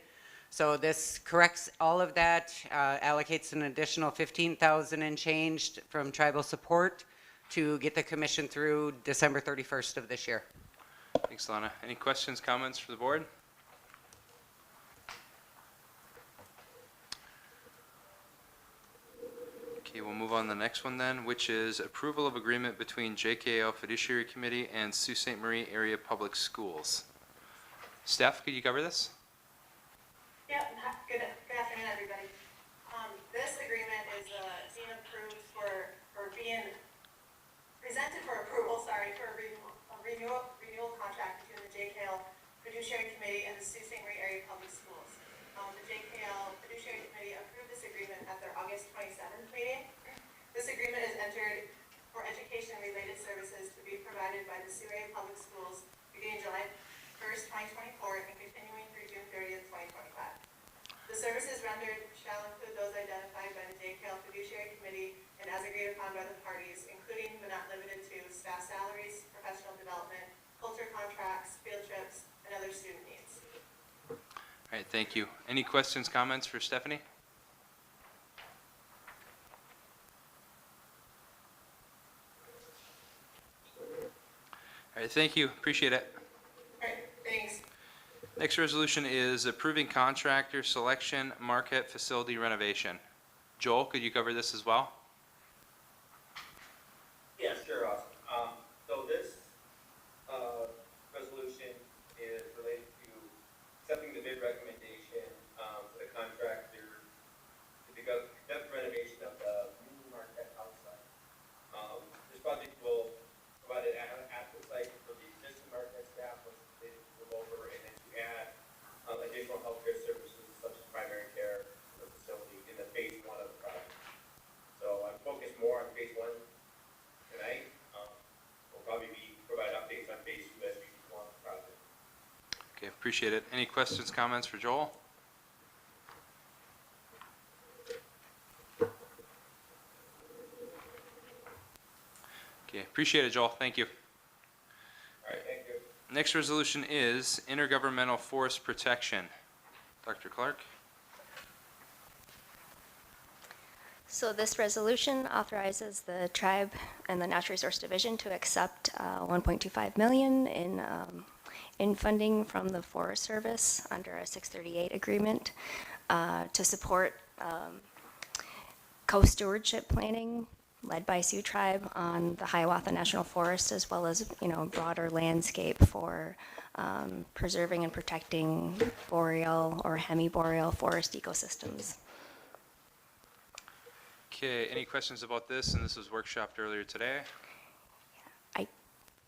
So this corrects all of that, allocates an additional $15,000 and changed from tribal support to get the commission through December 31st of this year. Thanks, Lana. Any questions, comments for the board? Okay, we'll move on to the next one then, which is approval of agreement between JKL Fiduciary Committee and Sault Ste. Marie Area Public Schools. Steph, could you cover this? Yep, good afternoon, everybody. This agreement is being approved or being presented for approval, for a renewal contract between the JKL Fiduciary Committee and the Sault Ste. Marie Area Public Schools. The JKL Fiduciary Committee approved this agreement at their August 27th meeting. This agreement is entered for education-related services to be provided by the Sault Area Public Schools beginning July 1st, 2024 and continuing through June 30th, 2025. The services rendered shall include those identified by the JKL Fiduciary Committee and as agreed upon by the parties, including but not limited to staff salaries, professional development, culture contracts, field trips, and other student needs. All right, thank you. Any questions, comments for Stephanie? All right, thank you. Appreciate it. All right, thanks. Next resolution is approving contractor selection, Marquette facility renovation. Joel, could you cover this as well? Yeah, sure, Austin. So this resolution is related to accepting the bid recommendation for the contractor to conduct renovation of the new Marquette house site. This project will provide an adequate site for the existing Marquette staff once they move over, and then to add additional healthcare services such as primary care to the facility in the phase one of the project. So I'm focused more on phase one tonight. We'll probably provide updates on phase two as we go on the project. Okay, appreciate it. Any questions, comments for Joel? Okay, appreciate it, Joel. Thank you. All right, thank you. Next resolution is intergovernmental forest protection. Dr. Clark? So this resolution authorizes the tribe and the Natural Resource Division to accept 1.25 million in funding from the Forest Service under a 638 agreement to support co-stewardship planning led by Sioux Tribe on the Hiawatha National Forest, as well as, you know, broader landscape for preserving and protecting boreal or hemiboreal forest ecosystems. Okay, any questions about this? And this was workshopped earlier today.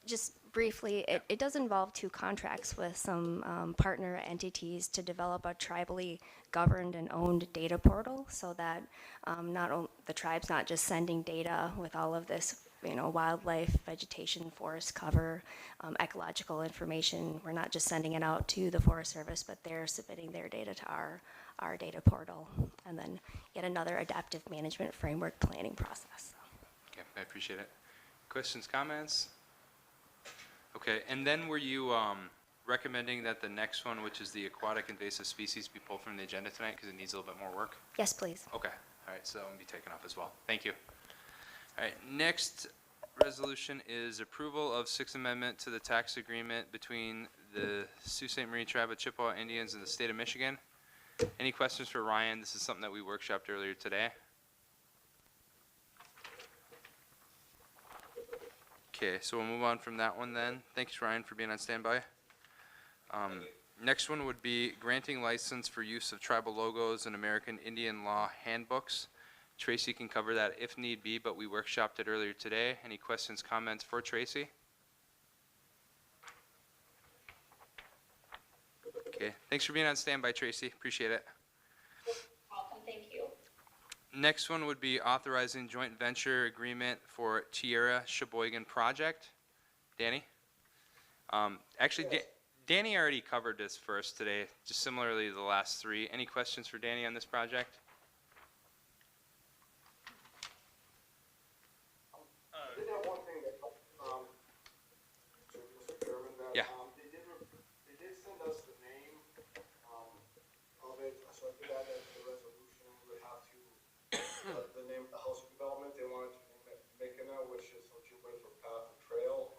Just briefly, it does involve 2 contracts with some partner entities to develop a tribally governed and owned data portal, so that the tribe's not just sending data with all of this, you know, wildlife, vegetation, forest cover, ecological information. We're not just sending it out to the Forest Service, but they're submitting their data to our data portal, and then yet another adaptive management framework planning process. Okay, I appreciate it. Questions, comments? Okay, and then were you recommending that the next one, which is the aquatic invasive species, be pulled from the agenda tonight because it needs a little bit more work? Yes, please. Okay, all right, so that one will be taken up as well. Thank you. All right, next resolution is approval of 6th Amendment to the tax agreement between the Sault Ste. Marie Tribe of Chippewa Indians and the state of Michigan. Any questions for Ryan? This is something that we workshopped earlier today. Okay, so we'll move on from that one then. Thanks, Ryan, for being on standby. Next one would be granting license for use of tribal logos in American Indian law handbooks. Tracy can cover that if need be, but we workshopped it earlier today. Any questions, comments for Tracy? Okay, thanks for being on standby, Tracy. Appreciate it. Welcome, thank you. Next one would be authorizing joint venture agreement for Tierra Sheboygan project. Danny? Actually, Danny already covered this for us today, just similarly to the last 3. Any questions for Danny on this project? I did have one thing that, Mr. Chairman, that, Yeah. They did send us the name, of it, so I did add that to the resolution, we would have to, the name of the house development, they wanted to name it Makina, which is Ojibwe for path and trail.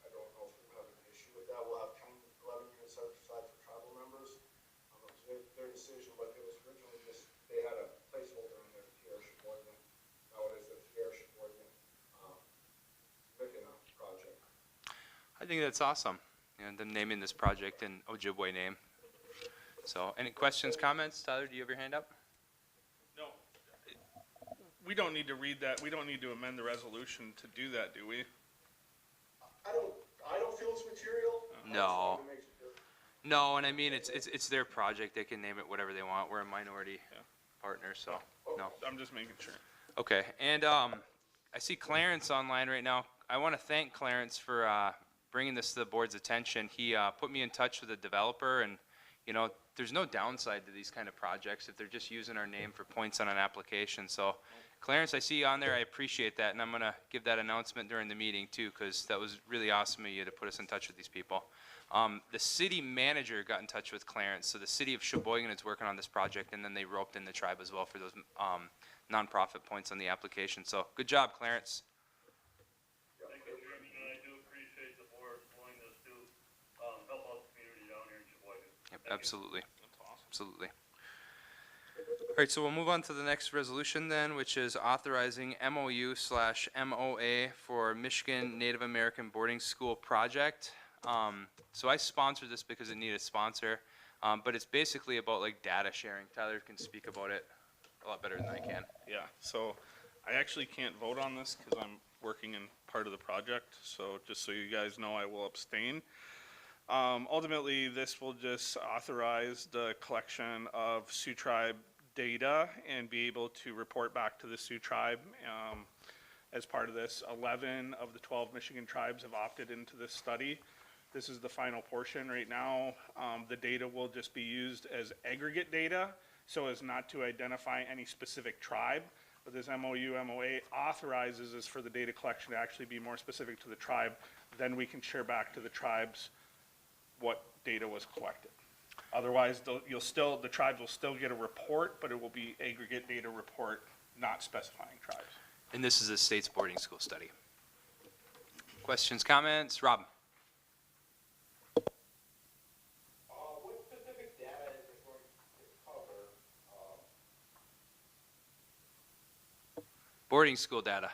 I don't know if we have an issue with that, we'll have 11 units set aside for tribal members. It was their decision, but it was originally just, they had a placeholder in there, Tierra Sheboygan. Now it is the Tierra Sheboygan, Makina project. I think that's awesome. And them naming this project in Ojibwe name. So, any questions, comments? Tyler, do you have your hand up? No. We don't need to read that. We don't need to amend the resolution to do that, do we? I don't feel it's material. No. No, and I mean, it's their project. They can name it whatever they want. We're a minority partner, so, no. I'm just making sure. Okay, and I see Clarence online right now. I want to thank Clarence for bringing this to the board's attention. He put me in touch with a developer, and, you know, there's no downside to these kind of projects if they're just using our name for points on an application. So, Clarence, I see you on there. I appreciate that, and I'm going to give that announcement during the meeting, too, because that was really awesome of you to put us in touch with these people. The city manager got in touch with Clarence, so the city of Sheboygan is working on this project, and then they roped in the tribe as well for those nonprofit points on the application. So, good job, Clarence. Thank you, Chairman, and I do appreciate the board's willingness to help out the community down here in Sheboygan. Yep, absolutely. Absolutely. All right, so we'll move on to the next resolution then, which is authorizing MOU/MOA for Michigan Native American Boarding School project. So I sponsored this because it needed a sponsor, but it's basically about like data sharing. Tyler can speak about it a lot better than I can. Yeah, so I actually can't vote on this because I'm working in part of the project, so just so you guys know, I will abstain. Ultimately, this will just authorize the collection of Sioux Tribe data and be able to report back to the Sioux Tribe. As part of this, 11 of the 12 Michigan tribes have opted into this study. This is the final portion right now. The data will just be used as aggregate data so as not to identify any specific tribe, What this MOU, MOA authorizes is for the data collection to actually be more specific to the tribe. Then we can share back to the tribes what data was collected. Otherwise, the tribes will still get a report, but it will be aggregate data report, not specifying tribes. And this is the state's boarding school study. Questions, comments? Rob? What specific data is it going to cover? Boarding school data.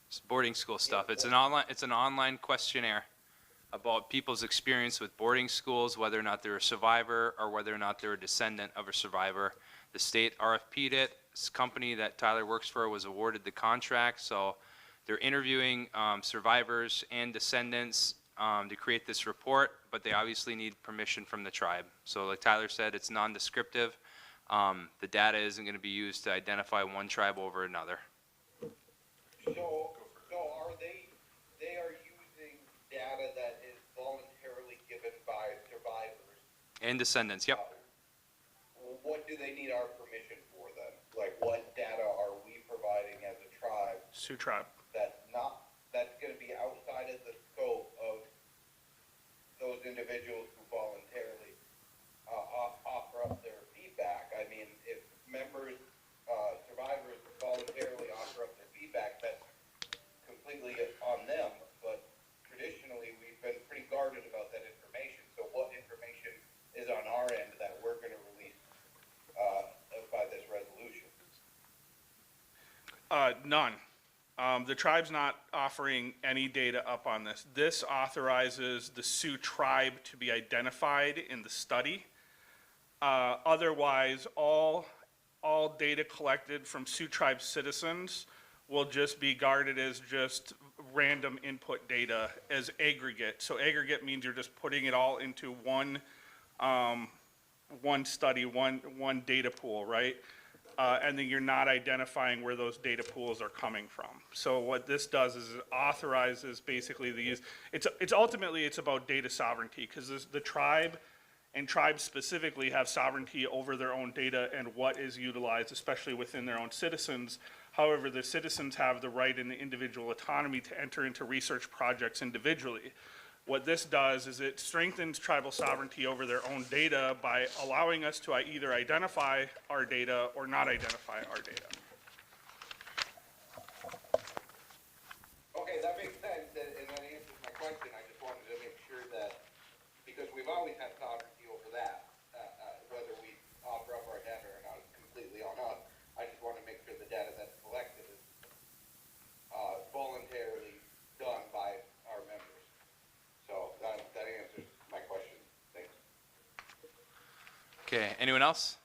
It's boarding school stuff. It's an online questionnaire about people's experience with boarding schools, whether or not they're a survivor or whether or not they're a descendant of a survivor. The state RFP'd it. This company that Tyler works for was awarded the contract, so they're interviewing survivors and descendants to create this report, but they obviously need permission from the tribe. So like Tyler said, it's non-descriptive. The data isn't going to be used to identify one tribe over another. So are they are using data that is voluntarily given by survivors? And descendants, yep. What do they need our permission for then? Like, what data are we providing as a tribe? Sioux tribe. That's gonna be outside of the scope of those individuals who voluntarily, offer up their feedback. I mean, if members, survivors voluntarily offer up their feedback, that's completely on them, but traditionally, we've been pretty guarded about that information. So what information is on our end that we're gonna release, by this resolution? None. The tribe's not offering any data up on this. This authorizes the Sioux tribe to be identified in the study. Otherwise, all data collected from Sioux tribe citizens will just be guarded as just random input data as aggregate. So aggregate means you're just putting it all into one study, one data pool, right? And then you're not identifying where those data pools are coming from. So what this does is it authorizes basically the use. It's ultimately it's about data sovereignty, because the tribe and tribes specifically have sovereignty over their own data and what is utilized, especially within their own citizens. However, the citizens have the right and the individual autonomy to enter into research projects individually. What this does is it strengthens tribal sovereignty over their own data by allowing us to either identify our data or not identify our data. Okay, that makes sense, and that answers my question. I just wanted to make sure that, because we've always had sovereignty over that, whether we offer up our data or not is completely on us. I just want to make sure the data that's collected is voluntarily done by our members. So that answers my question. Thanks. Okay, anyone else?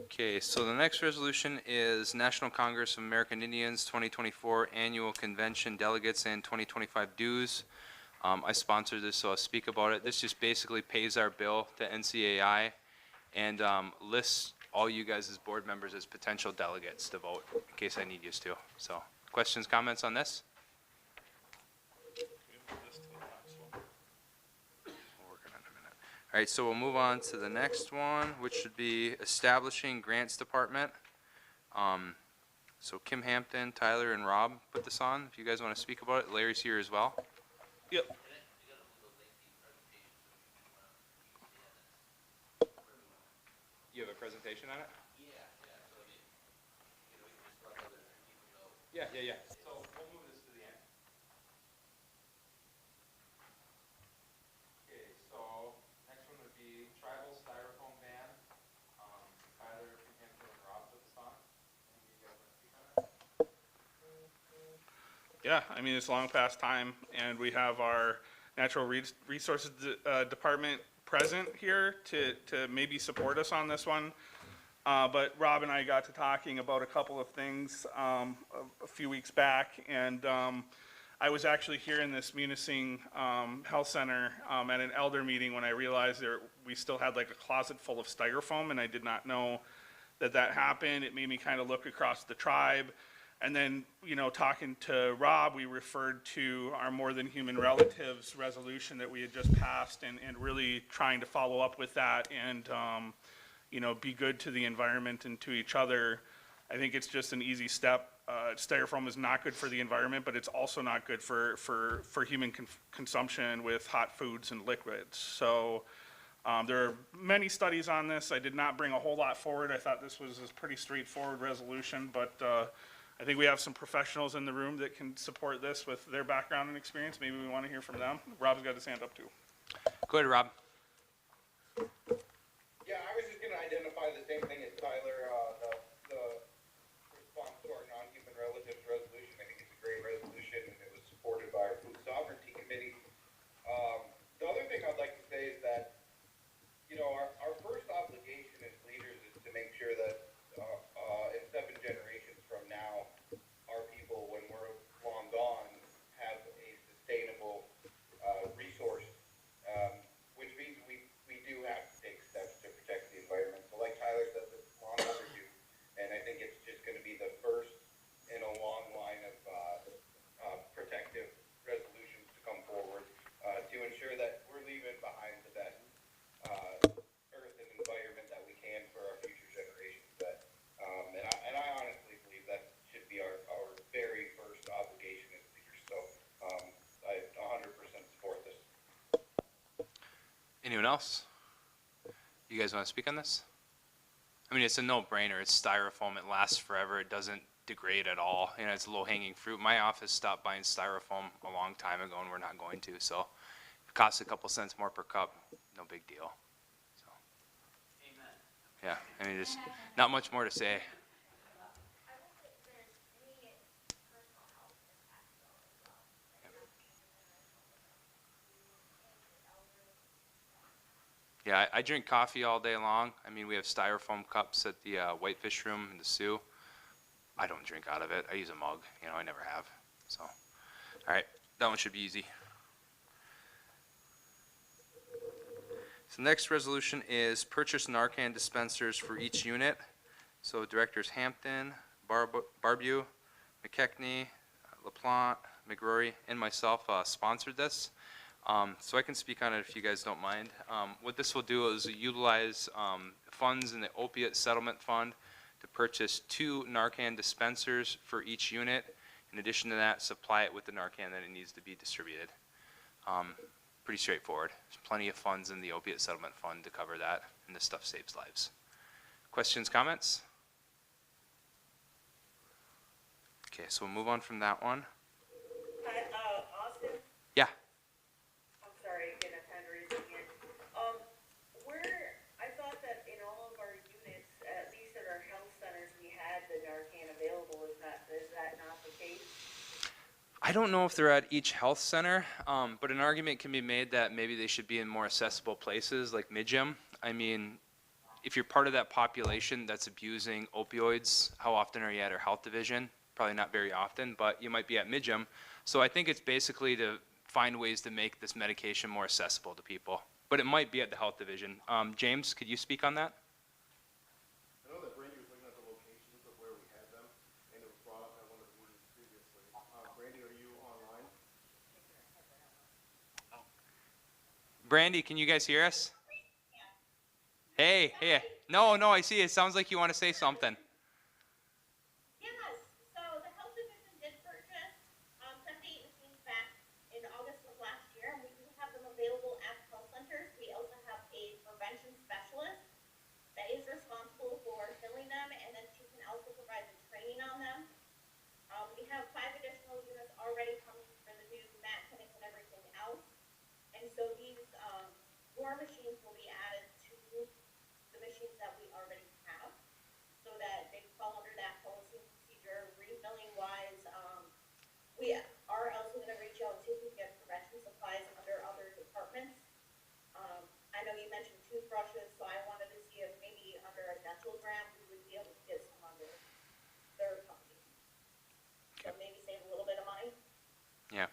Okay, so the next resolution is National Congress of American Indians 2024 Annual Convention Delegates and 2025 Dues. I sponsored this, so I'll speak about it. This just basically pays our bill to NCAI and lists all you guys as board members as potential delegates to vote, in case I need you to. So, questions, comments on this? All right, so we'll move on to the next one, which should be establishing grants department. So Kim Hampton, Tyler, and Rob put this on. If you guys want to speak about it, Larry's here as well. Yep. You have a presentation on it? Yeah. So we'll move this to the end. Okay, so next one would be tribal styrofoam ban. Tyler, Kim Hampton, and Rob put this on. Any of you guys want to speak on it? Yeah, I mean, it's long past time, and we have our Natural Resources Department present here to maybe support us on this one. But Rob and I got to talking about a couple of things a few weeks back, and I was actually here in this Munising Health Center at an elder meeting when I realized we still had like a closet full of styrofoam, and I did not know that happened. It made me kind of look across the tribe. And then, talking to Rob, we referred to our More Than Human Relatives resolution that we had just passed, and really trying to follow up with that and, be good to the environment and to each other. I think it's just an easy step. Styrofoam is not good for the environment, but it's also not good for human consumption with hot foods and liquids. So there are many studies on this. I did not bring a whole lot forward. I thought this was a pretty straightforward resolution, but I think we have some professionals in the room that can support this with their background and experience. Maybe we want to hear from them. Rob's got his hand up too. Go ahead, Rob. Yeah, I was just gonna identify the same thing as Tyler, the response to our non-human relatives resolution. I think it's a great resolution, and it was supported by our food sovereignty committee. The other thing I'd like to say is that, you know, our first obligation as leaders is to make sure that, in 7 generations from now, our people, when we're long gone, have a sustainable, resource, which means we do have to take steps to protect the environment. So like Tyler said, this is long overdue, and I think it's just gonna be the first in a long line of, protective resolutions to come forward, to ensure that we're leaving behind the best, earth and environment that we can for our future generations. That, and I honestly believe that should be our very first obligation as leaders. So, I 100% support this. Anyone else? You guys want to speak on this? I mean, it's a no-brainer. It's styrofoam. It lasts forever. It doesn't degrade at all. You know, it's low-hanging fruit. My office stopped buying styrofoam a long time ago, and we're not going to. So, if it costs a couple cents more per cup, no big deal. So, Amen. yeah, I mean, there's not much more to say. Yeah, I drink coffee all day long. I mean, we have styrofoam cups at the Whitefish Room in the Sioux. I don't drink out of it. I use a mug. You know, I never have. So, all right, that one should be easy. So the next resolution is purchase Narcan dispensers for each unit. So Directors Hampton, Barbeau, McKechnie, LaPlante, McRory, and myself sponsored this. So I can speak on it if you guys don't mind. What this will do is utilize funds in the opiate settlement fund to purchase 2 Narcan dispensers for each unit. In addition to that, supply it with the Narcan that it needs to be distributed. Pretty straightforward. There's plenty of funds in the opiate settlement fund to cover that, and this stuff saves lives. Questions, comments? Okay, so we'll move on from that one. Hi, Austin? Yeah. I'm sorry, again, I'm kind of raising it. I thought that in all of our units, at least at our health centers, we had the Narcan available. Is that not the case? I don't know if they're at each health center, but an argument can be made that maybe they should be in more accessible places like Midgem. I mean, if you're part of that population that's abusing opioids, how often are you at our health division? Probably not very often, but you might be at Midgem. So I think it's basically to find ways to make this medication more accessible to people. But it might be at the health division. James, could you speak on that? I know that Brandy was looking at the locations of where we had them, and it was brought up at one of the meetings previously. Brandy, are you online? Brandy, can you guys hear us? Hey, hey. No, I see. It sounds like you want to say something. Yes, so the health division did purchase 78 machines back in August of last year, and we do have them available at the health centers. We also have a prevention specialist that is responsible for filling them, and then she can also provide the training on them. We have 5 additional units already coming for the new mat clinic and everything else, and so these more machines will be added to the machines that we already have, so that they fall under that policy and procedure. Refilling wise, we are also going to reach out and see if we can get prevention supplies under other departments. I know you mentioned toothbrushes, so I wanted to see if maybe under a dental grant we would be able to get some under their company. So maybe save a little bit of money. Yeah.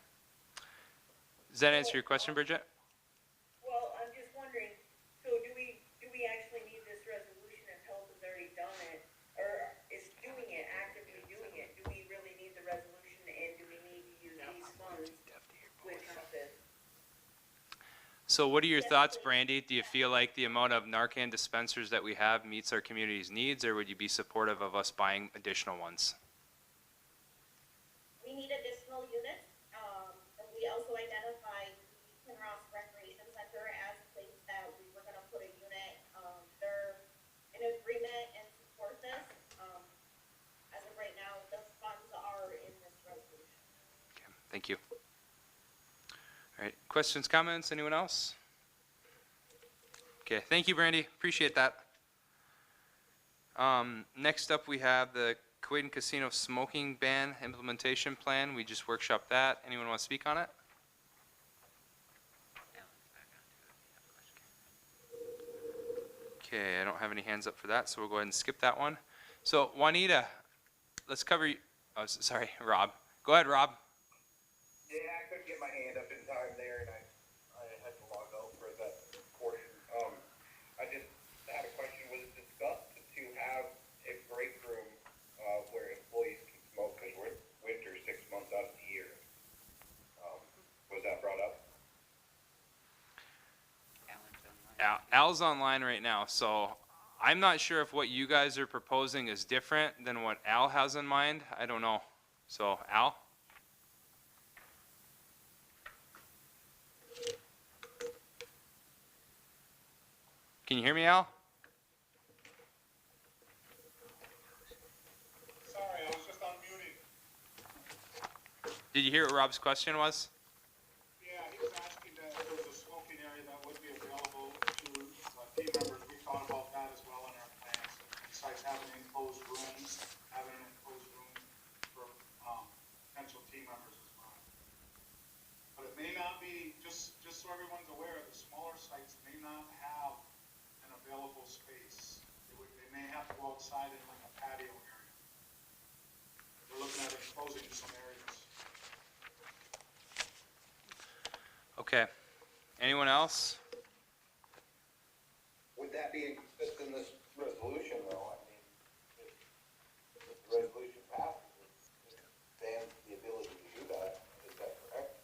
Does that answer your question, Bridget? Well, I'm just wondering, so do we actually need this resolution if health has already done it, or is doing it, actively doing it? Do we really need the resolution, and do we need to use these funds with health? So what are your thoughts, Brandy? Do you feel like the amount of Narcan dispensers that we have meets our community's needs, or would you be supportive of us buying additional ones? We need additional units. And we also identified the Kinross Recreation Center as a place that we were gonna put a unit. They're in agreement and support this. As of right now, the funds are in this resolution. Okay, thank you. All right, questions, comments, anyone else? Okay, thank you, Brandy, appreciate that. Next up, we have the Kuwait Casino smoking ban implementation plan. We just workshopped that. Anyone want to speak on it? Okay, I don't have any hands up for that, so we'll go ahead and skip that one. So, Juanita, let's cover, oh, sorry, Rob. Go ahead, Rob. Yeah, I couldn't get my hand up in time there, and I had to log out for that portion. I just had a question. Was it discussed to have a break room where employees can smoke, because we're winter 6 months out of the year? Was that brought up? Al's online right now, so I'm not sure if what you guys are proposing is different than what Al has in mind. I don't know. So, Al? Can you hear me, Al? Sorry, I was just unmuting. Did you hear what Rob's question was? Yeah, he was asking that if there was a smoking area that would be available to team members. We thought about that as well in our plans. Besides having enclosed rooms, having an enclosed room for potential team members as well. But it may not be, just so everyone's aware, the smaller sites may not have an available space. They may have to go outside in like a patio area. We're looking at enclosing some areas. Okay. Anyone else? Would that be included in this resolution, though? I mean, if the resolution passes, it bans the ability to do that. Is that correct?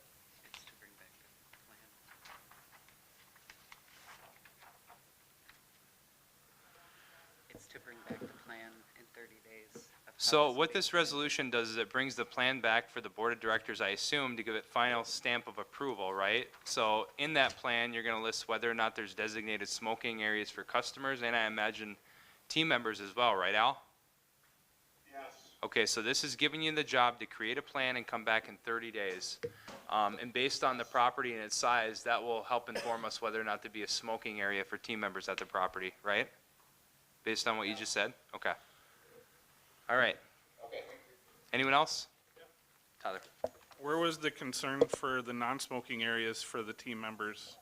It's to bring back the plan in 30 days. So what this resolution does is it brings the plan back for the board of directors, I assume, to give it final stamp of approval, right? So in that plan, you're going to list whether or not there's designated smoking areas for customers, and I imagine team members as well, right, Al? Yes. Okay, so this is giving you the job to create a plan and come back in 30 days. And based on the property and its size, that will help inform us whether or not to be a smoking area for team members at the property, right? Based on what you just said? Okay. All right. Okay. Anyone else? Tyler. Where was the concern for the non-smoking areas for the team members?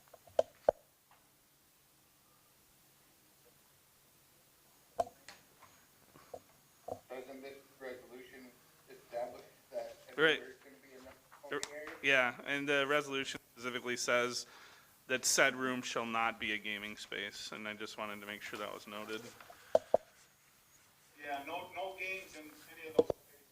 Doesn't this resolution establish that Right. everywhere's going to be enough smoking area? Yeah, and the resolution specifically says that said room shall not be a gaming space, and I just wanted to make sure that was noted. Yeah, no games in any of those spaces.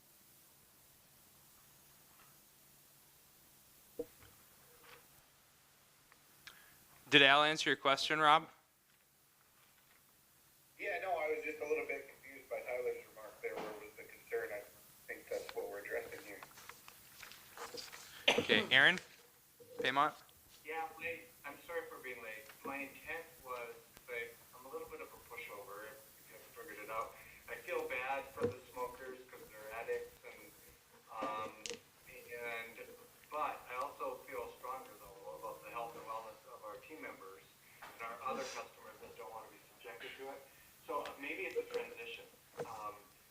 Did Al answer your question, Rob? Yeah, no, I was just a little bit confused by Tyler's remark there. Where was the concern? I think that's what we're addressing here. Okay, Aaron? Paymont? Yeah, late. I'm sorry for being late. My intent was, like, I'm a little bit of a pushover, if you haven't figured it out. I feel bad for the smokers because they're addicts but I also feel stronger though about the health and wellness of our team members and our other customers that don't want to be subjected to it. So maybe it's a transition,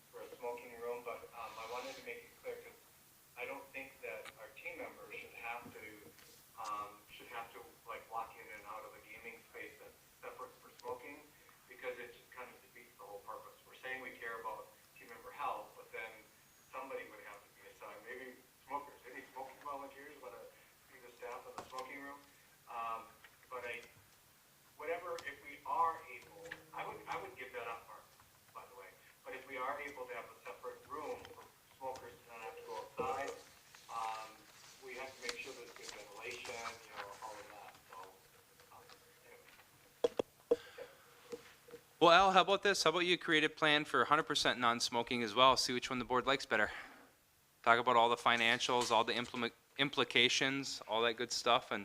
for a smoking room, but, I wanted to make it clear because I don't think that our team members should have to, Well, Al, how about this? How about you create a plan for 100% non-smoking as well? See which one the board likes better. Talk about all the financials, all the implications, all that good stuff, and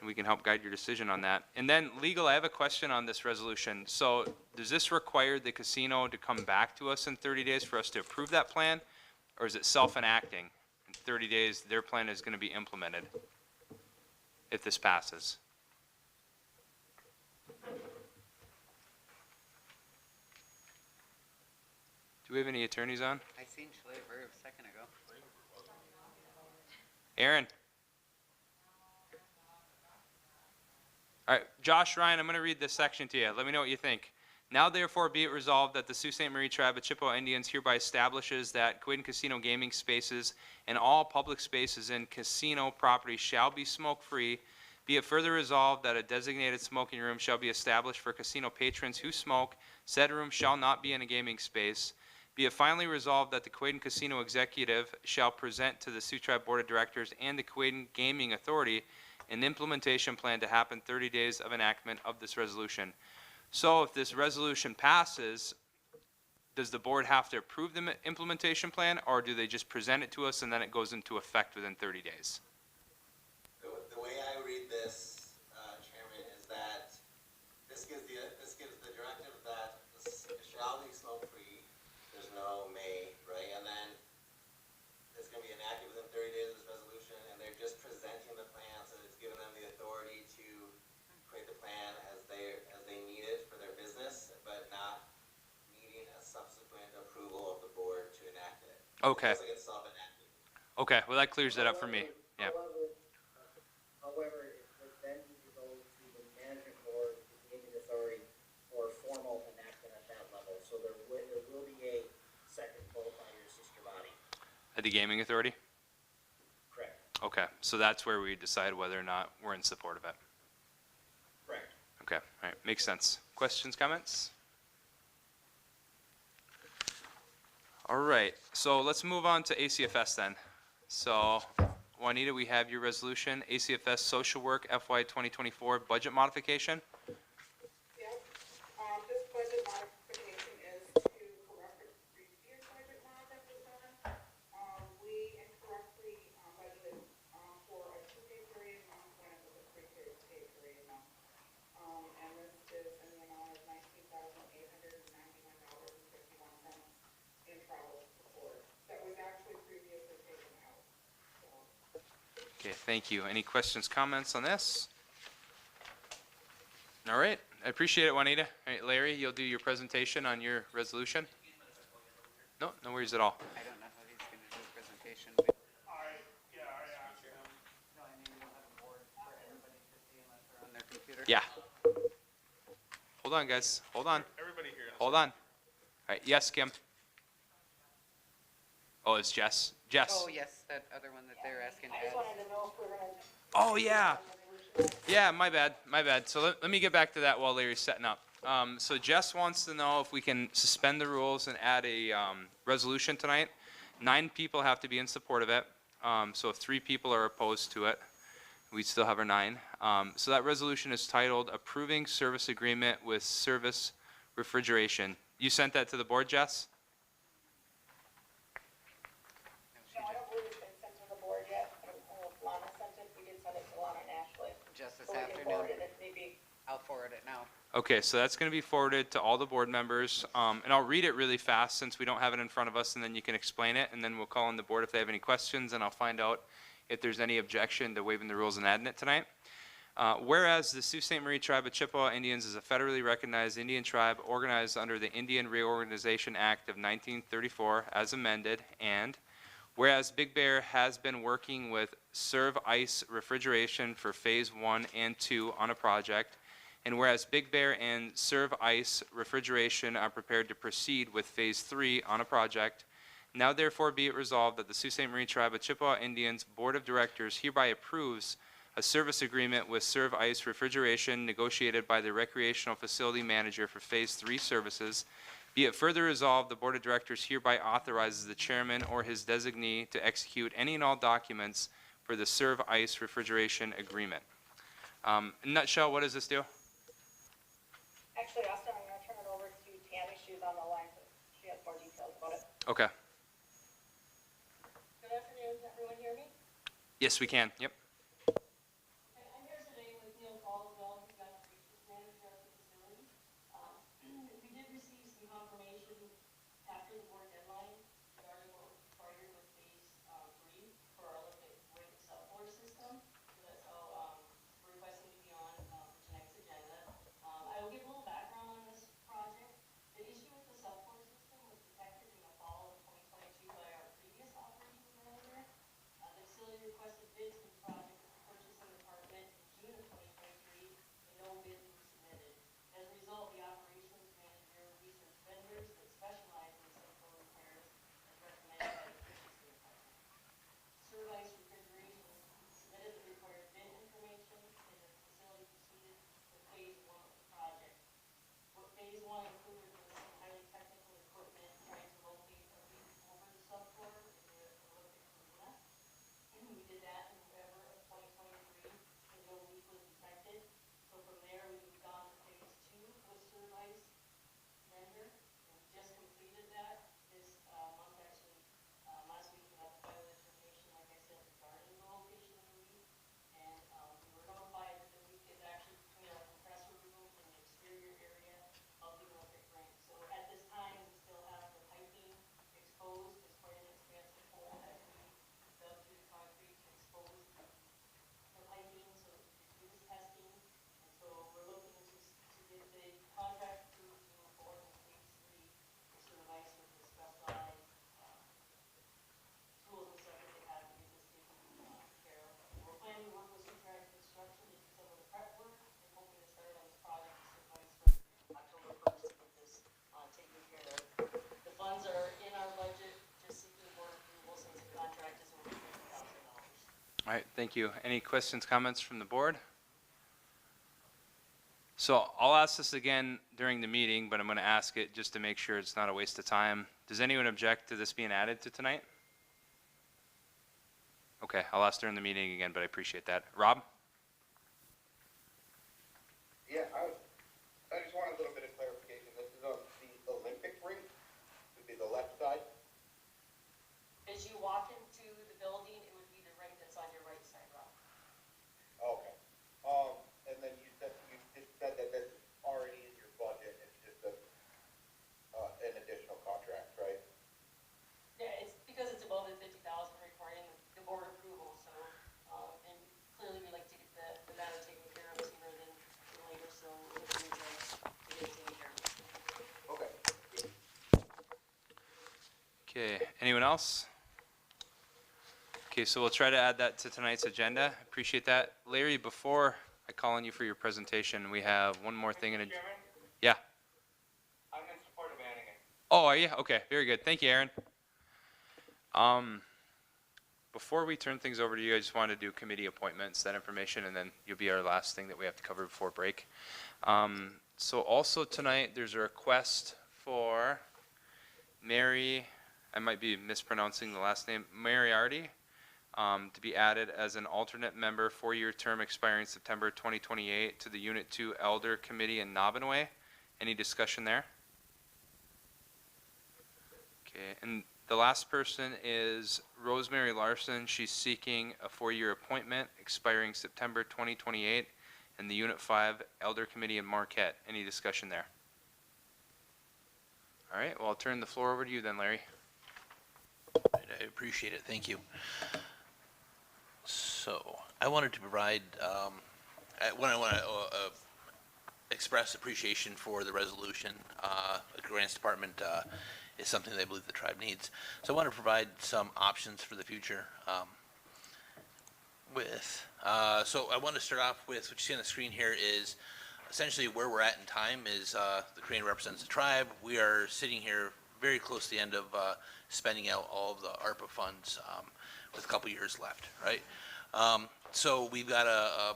we can help guide your decision on that. And then legal, I have a question on this resolution. So does this require the casino to come back to us in 30 days for us to approve that plan? Or is it self-enacting? In 30 days, their plan is going to be implemented if this passes. Do we have any attorneys on? I seen Schlaver a second ago. Aaron? All right, Josh, Ryan, I'm going to read this section to you. Let me know what you think. Now therefore be it resolved that the Sault Ste. Marie Tribe of Chippewa Indians hereby establishes that Quaidon Casino gaming spaces and all public spaces in casino property shall be smoke-free. Be it further resolved that a designated smoking room shall be established for casino patrons who smoke. Said room shall not be in a gaming space. Be it finally resolved that the Quaidon Casino Executive shall present to the Sioux Tribe Board of Directors and the Quaidon Gaming Authority an implementation plan to happen 30 days of enactment of this resolution. So if this resolution passes, does the board have to approve the implementation plan, or do they just present it to us and then it goes into effect within 30 days? The way I read this, Chairman, is that this gives the directive that it shall be smoke-free. There's no may, right? And then it's going to be enacted within 30 days of this resolution, and they're just presenting the plan, so it's giving them the authority to create the plan as they need it for their business, but not needing a subsequent approval of the board to enact it. Okay. It's like it's self-enacting. Okay, well that clears it up for me. Yeah. However, it would then need to go to the management board, the gaming authority, for formal enactment at that level. So there will be a second vote by your sister body. At the Gaming Authority? Correct. Okay, so that's where we decide whether or not we're in support of it. Correct. Okay, all right, makes sense. Questions, comments? All right, so let's move on to ACFS then. So, Juanita, we have your resolution, ACFS Social Work FY 2024 budget modification. Yes, this budget modification is to correct the previous budget mod that was done. We incorrectly budgeted for a 2-pay period amount when it was a 3-pay period amount. And this is in the amount of $19,891.51 in travel support that was actually previously taken out. Okay, thank you. Any questions, comments on this? All right, I appreciate it, Juanita. All right, Larry, you'll do your presentation on your resolution? No, no worries at all. I don't know how he's going to do a presentation. I asked him. No, I mean, we don't have a board for everybody to see unless they're on their computer. Yeah. Hold on, guys. Hold on. Everybody here. Hold on. All right, yes, Kim. Oh, it's Jess. Jess. Oh, yes, that other one that they're asking to I just add. wanted to know if we were gonna. Oh, yeah. Yeah, my bad. My bad. So let me get back to that while Larry's setting up. So Jess wants to know if we can suspend the rules and add a resolution tonight. 9 people have to be in support of it. So if 3 people are opposed to it, we still have our 9. So that resolution is titled Approving Service Agreement with Service Refrigeration. You sent that to the board, Jess? No, I don't believe it's been sent to the board yet. Lana sent it, we did send it to Lana and Ashley. Just this So we can afternoon. forward it if need be. I'll forward it now. Okay, so that's going to be forwarded to all the board members, and I'll read it really fast since we don't have it in front of us, and then you can explain it, and then we'll call on the board if they have any questions, and I'll find out if there's any objection to waiving the rules and adding it tonight. Whereas the Sault Ste. Marie Tribe of Chippewa Indians is a federally recognized Indian tribe organized under the Indian Reorganization Act of 1934 as amended, and whereas Big Bear has been working with Serve Ice Refrigeration for Phase 1 and 2 on a project, and whereas Big Bear and Serve Ice Refrigeration are prepared to proceed with Phase 3 on a project, now therefore be it resolved that the Sault Ste. Marie Tribe of Chippewa Indians Board of Directors hereby approves a service agreement with Serve Ice Refrigeration negotiated by the Recreational Facility Manager for Phase 3 services. Be it further resolved, the Board of Directors hereby authorizes the chairman or his designee to execute any and all documents for the Serve Ice Refrigeration Agreement. In a nutshell, what does this do? Actually, Austin, I'm gonna is on the line, so she has more details about it. Okay. Good afternoon, can everyone hear me? Yes, we can. Yep. Okay, I'm here today with Neil Caldwell, who's the operations manager at the facility. We did receive some confirmation after the board deadline regarding what was required with phase 3 for our Olympic rink subfloor system. So that's how we're requesting to be on for tonight's agenda. I will give a little background on this project. The issue with the subfloor system was detected in the fall of 2022 by our previous operations manager. The facility requested bids for the project with the purchasing department in June of 2023, and no bids were submitted. As a result, the operations manager researched vendors that specialize in subfloor repairs as recommended by the purchasing department. Service Refrigeration submitted the required bid information, and the facility proceeded with phase 1 of the project. What phase 1 included was some highly technical equipment trying to locate a leak over the subfloor in the Olympic arena. We did that in November of 2023, and no leak was detected. So from there, we moved on to phase 2 with Service vendor, and we just completed that this month, actually. Last week, we got the final determination, like I said, regarding the location of the leak. And we were notified that the leak is actually between our compressor room and the exterior area of the Olympic rink. So at this time, we still have the piping exposed. It's quite an expansive hole that we dug through the concrete to expose the piping so that we could do this testing. And so we're looking to get the contract approved to move forward with phase 3 for Service with the specialized tools and stuff that they have to get this thing taken care of. We're planning to work with Subtract Construction to do some of the prep work and hoping to start on this project with Service for October 1st to get this taken care of. The funds are in our budget, just seeking board approval since the contract is over $50,000. All right. Thank you. Any questions, comments from the board? So I'll ask this again during the meeting, but I'm going to ask it just to make sure it's not a waste of time. Does anyone object to this being added to tonight? Okay, I'll ask during the meeting again, but I appreciate that. Rob? Yeah, I just want a little bit of clarification. This is on the Olympic rink, would be the left side. As you walk into the building, it would be the rink that's on your right side, Rob. Okay. And then you just said that this is already in your budget. It's just an additional contract, right? Yeah, it's because it's above the 50,000 requiring the board approval, so, and clearly we like to get the matter taken care of sooner than later, so we're looking to get it taken care of. Okay. Okay, anyone else? Okay, so we'll try to add that to tonight's agenda. Appreciate that. Larry, before I call on you for your presentation, we have one more thing in a... Chairman, Yeah. I'm in support of adding it. Oh, are you? Okay, very good. Thank you, Aaron. Before we turn things over to you, I just wanted to do committee appointments, that information, and then you'll be our last thing that we have to cover before break. So also tonight, there's a request for Mary, I might be mispronouncing the last name, Moriarty, to be added as an alternate member, 4-year term expiring September 2028 to the Unit 2 Elder Committee in Nobbinway. Any discussion there? Okay, and the last person is Rosemary Larson. She's seeking a 4-year appointment expiring September 2028 in the Unit 5 Elder Committee in Marquette. Any discussion there? All right, well, I'll turn the floor over to you then, Larry. I appreciate it. Thank you. So I wanted to provide, I want to express appreciation for the resolution. The grants department is something that I believe the tribe needs. So I want to provide some options for the future. So I want to start off with what you see on the screen here is essentially where we're at in time is the crane represents the tribe. We are sitting here very close to the end of spending out all of the ARPA funds with a couple years left, right? So we've got I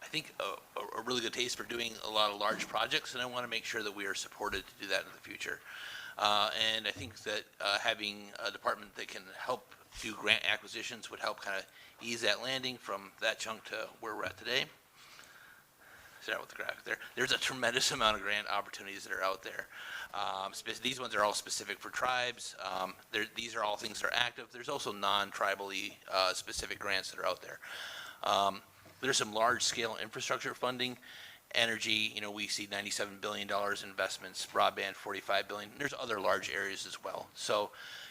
think a really good taste for doing a lot of large projects, and I want to make sure that we are supported to do that in the future. And I think that having a department that can help do grant acquisitions would help kind of ease that landing from that chunk to where we're at today. start with the graphic there. There's a tremendous amount of grant opportunities that are out there. These ones are all specific for tribes. These are all things that are active. There's also non-tribally specific grants that are out there. There's some large-scale infrastructure funding. Energy, you know, we see $97 billion in investments, broadband $45 billion. There's other large areas as well. So,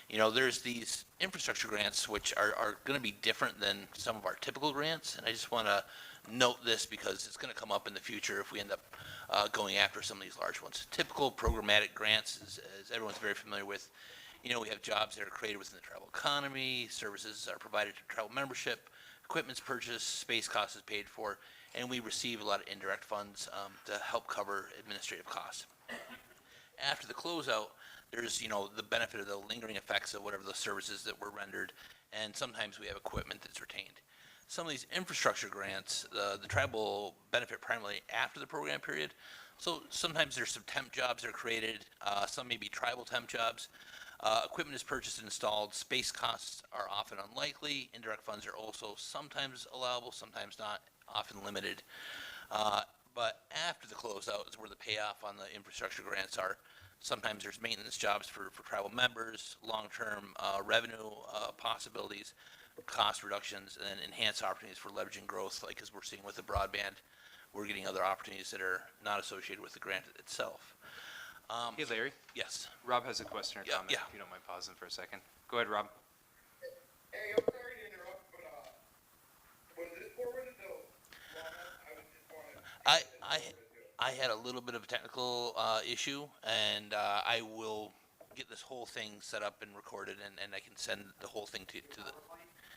you know, there's these infrastructure grants which are going to be different than some of our typical grants, and I just want to note this because it's going to come up in the future if we end up going after some of these large ones. Typical programmatic grants, as everyone's very familiar with, you know, we have jobs that are created within the tribal economy, services are provided to tribal membership, equipment's purchased, space cost is paid for, and we receive a lot of indirect funds to help cover administrative costs. After the closeout, there's, you know, the benefit of the lingering effects of whatever the services that were rendered, and sometimes we have equipment that's retained. Some of these infrastructure grants, the tribe will benefit primarily after the program period. So sometimes there's some temp jobs that are created, some may be tribal temp jobs. Equipment is purchased and installed, space costs are often unlikely, indirect funds are also sometimes allowable, sometimes not, often limited. But after the closeout is where the payoff on the infrastructure grants are. Sometimes there's maintenance jobs for tribal members, long-term revenue possibilities, cost reductions, and enhanced opportunities for leveraging growth, like as we're seeing with the broadband. We're getting other opportunities that are not associated with the grant itself. Hey, Larry. Yes. Rob has a question or comment, Yeah. if you don't mind pausing for a second. Go ahead, Rob. Hey, I'm sorry to interrupt, but, was this forwarded to Lana? I was just wanted. I had a little bit of a technical issue, and I will get this whole thing set up and recorded, and I can send the whole thing to the.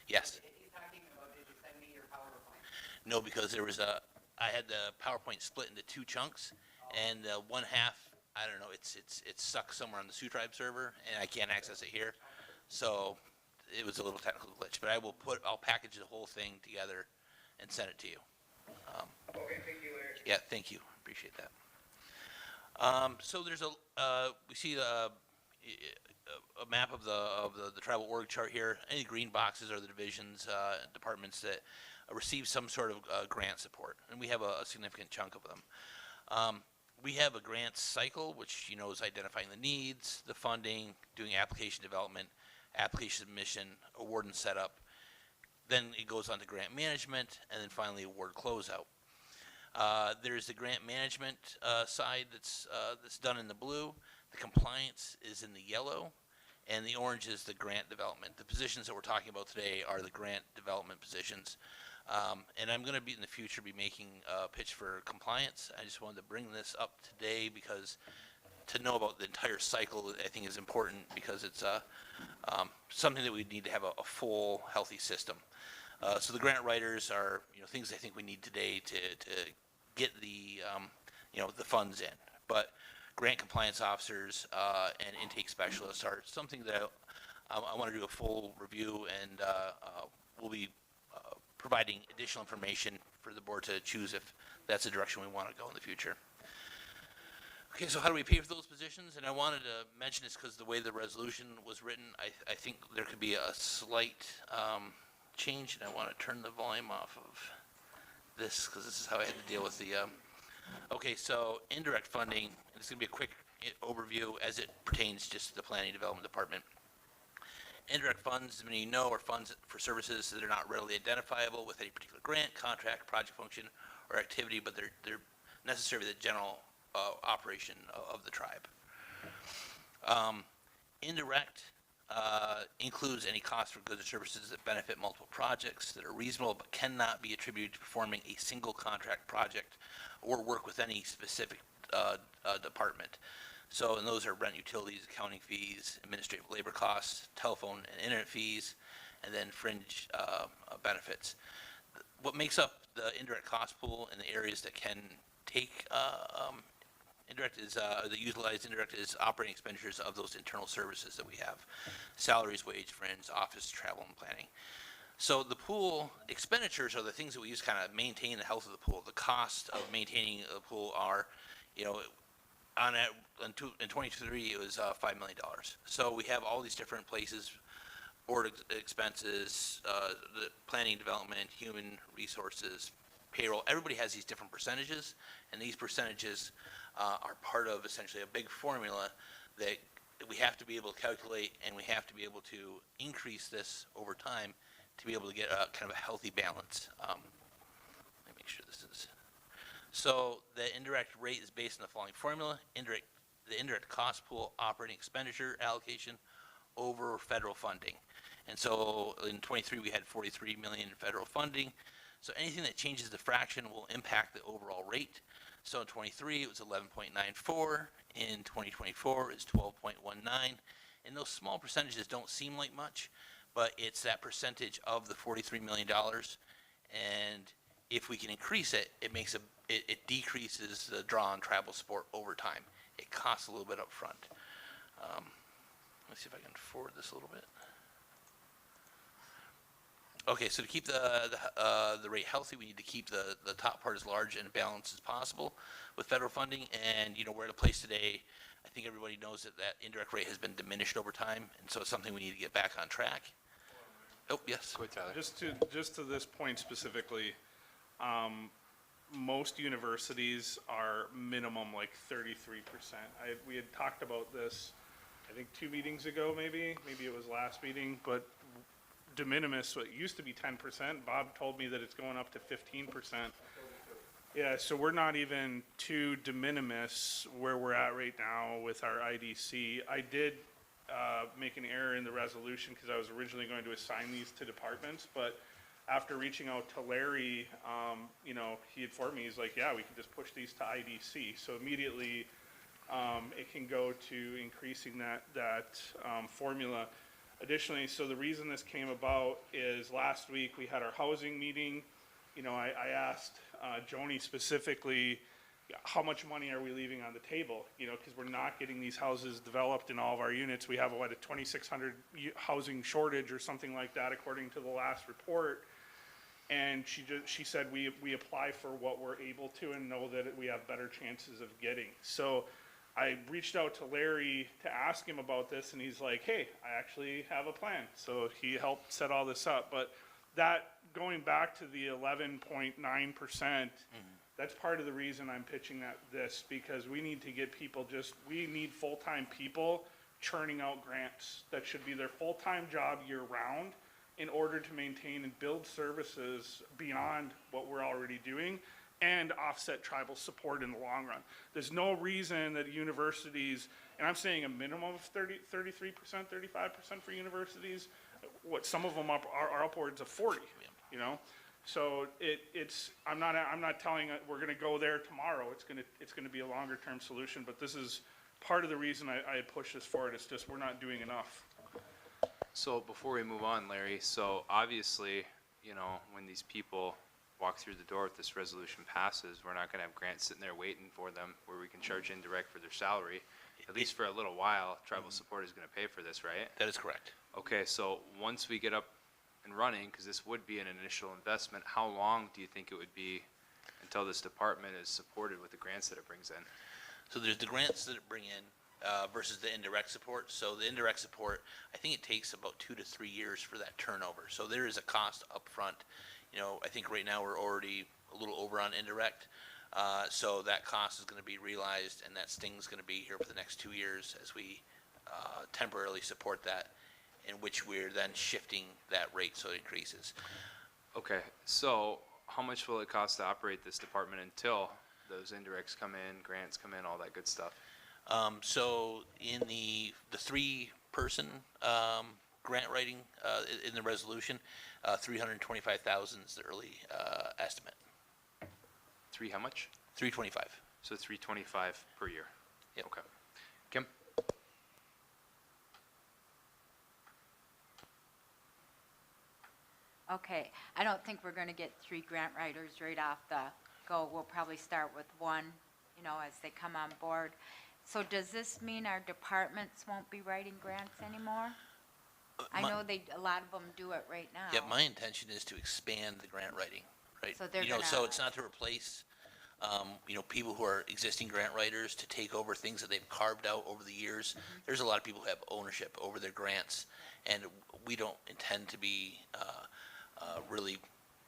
Yes. He's talking about, did you send me your PowerPoint? No, because there was I had the PowerPoint split into two chunks, and one half, I don't know, it's stuck somewhere on the Sioux Tribe server, and I can't access it here, so it was a little technical glitch. But I'll package the whole thing together and send it to you. Okay, thank you, Larry. Yeah, thank you. Appreciate that. So there's we see a map of the tribal org chart here. Any green boxes are the divisions, departments that receive some sort of grant support, and we have a significant chunk of them. We have a grant cycle, which, you know, is identifying the needs, the funding, doing application development, application submission, award and setup. Then it goes on to grant management, and then finally award closeout. There's the grant management side that's done in the blue. The compliance is in the yellow, and the orange is the grant development. The positions that we're talking about today are the grant development positions. And I'm going to in the future be making a pitch for compliance. I just wanted to bring this up today because to know about the entire cycle, I think, is important because it's something that we need to have a full, healthy system. So the grant writers are, you know, things I think we need today to get the, you know, the funds in. But grant compliance officers and intake specialists are something that I want to do a full review, and we'll be providing additional information for the board to choose if that's the direction we want to go in the future. Okay, so how do we pay for those positions? And I wanted to mention this because the way the resolution was written, I think there could be a slight change, and I want to turn the volume off of this because this is how I had to deal with the. Okay, so indirect funding. It's going to be a quick overview as it pertains just to the Planning and Development Department. Indirect funds, as many of you know, are funds for services that are not readily identifiable with any particular grant, contract, project function, or activity, but they're necessary for the general operation of the tribe. Indirect includes any costs for goods or services that benefit multiple projects that are reasonable but cannot be attributed to performing a single contract project or work with any specific department. So, and those are rent, utilities, accounting fees, administrative labor costs, telephone and internet fees, and then fringe benefits. What makes up the indirect cost pool in the areas that can take indirect is the utilized indirect is operating expenditures of those internal services that we have: salaries, wage, fringe, office, travel, and planning. So the pool expenditures are the things that we use to kind of maintain the health of the pool. The cost of maintaining the pool are, you know, in 2023 it was $5 million. So we have all these different places: board expenses, the planning, development, human resources, payroll, everybody has these different percentages, and these percentages are part of essentially a big formula that we have to be able to calculate, and we have to be able to increase this over time to be able to get a kind of a healthy balance. Let me make sure this is. So the indirect rate is based on the following formula: the indirect cost pool operating expenditure allocation over federal funding. And so in 23 we had 43 million in federal funding. So anything that changes the fraction will impact the overall rate. So in 23 it was 11.94. In 2024 it's 12.19. And those small percentages don't seem like much, but it's that percentage of the $43 million. And if we can increase it, it decreases the draw on tribal support over time. It costs a little bit up front. Let's see if I can forward this a little bit. Okay, so to keep the rate healthy, we need to keep the top part as large and balanced as possible with federal funding. And we're at a place today. I think everybody knows that indirect rate has been diminished over time, and so it's something we need to get back on track. Oh, yes. Go ahead, Tyler. Just to this point specifically, most universities are minimum like 33%. We had talked about this, I think 2 meetings ago, maybe it was last meeting, but de minimis, what used to be 10%, Bob told me that it's going up to 15%. Yeah, so we're not even to de minimis where we're at right now with our IDC. I did make an error in the resolution because I was originally going to assign these to departments, but after reaching out to Larry, he informed me, he's like, yeah, we can just push these to IDC. So immediately it can go to increasing that formula. Additionally, so the reason this came about is last week we had our housing meeting. I asked Joni specifically, how much money are we leaving on the table? Because we're not getting these houses developed in all of our units. We have a 2,600 housing shortage or something like that, according to the last report. And she said we apply for what we're able to and know that we have better chances of getting. So I reached out to Larry to ask him about this, and he's like, hey, I actually have a plan. So he helped set all this up. But that, going back to the 11.9%, that's part of the reason I'm pitching this, because we need to get people we need full-time people churning out grants. That should be their full-time job year-round in order to maintain and build services beyond what we're already doing and offset tribal support in the long run. There's no reason that universities, and I'm saying a minimum of 33%, 35% for universities, some of them are upwards of 40, So I'm not telling we're going to go there tomorrow. It's going to be a longer term solution, but this is part of the reason I push this forward. It's just we're not doing enough. So before we move on, Larry, so obviously, when these people walk through the door, if this resolution passes, we're not going to have grants sitting there waiting for them where we can charge indirect for their salary. At least for a little while, tribal support is going to pay for this, right? That is correct. Okay, so once we get up and running, because this would be an initial investment, how long do you think it would be until this department is supported with the grants that it brings in? So there's the grants that it bring in versus the indirect support. So the indirect support, I think it takes about 2 to 3 years for that turnover. So there is a cost up front. I think right now we're already a little over on indirect. So that cost is going to be realized, and that sting's going to be here for the next 2 years as we temporarily support that, in which we're then shifting that rate so it increases. Okay, so how much will it cost to operate this department until those indirects come in, grants come in, all that good stuff? So in the 3-person grant writing in the resolution, 325,000 is the early estimate. How much? 325. So 325 per year. Yep. Okay. Kim? Okay, I don't think we're going to get 3 grant writers right off the go. We'll probably start with 1, as they come on board. So does this mean our departments won't be writing grants anymore? I know a lot of them do it right now. Yeah, my intention is to expand the grant writing, right? So they're so it's not to replace, people who are existing grant writers to take over things that they've carved out over the years. Mm-hmm. There's a lot of people who have ownership over their grants, and we don't intend to be really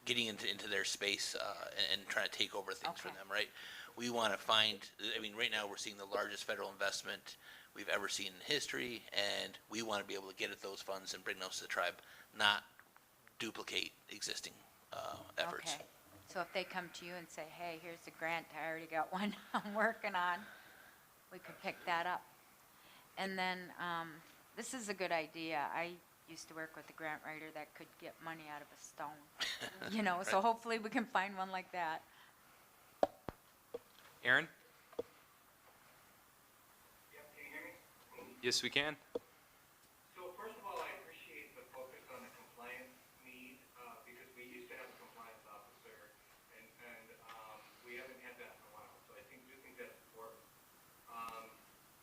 getting into their space, and trying to take over things for Okay. them, right? We want to find, I mean, right now, we're seeing the largest federal investment we've ever seen in history, and we want to be able to get at those funds and bring those to the tribe, not duplicate existing efforts. Okay. So if they come to you and say, hey, here's a grant, I already got one I'm working on, we could pick that up. And then, this is a good idea. I used to work with a grant writer that could get money out of a stone. You know, so Right. hopefully we can find one like that. Aaron? Yep, can you hear me? Yes, we can. So first of all, I appreciate the focus on the compliance need, because we used to have a compliance officer, and we haven't had that in a while, so I do think that's important.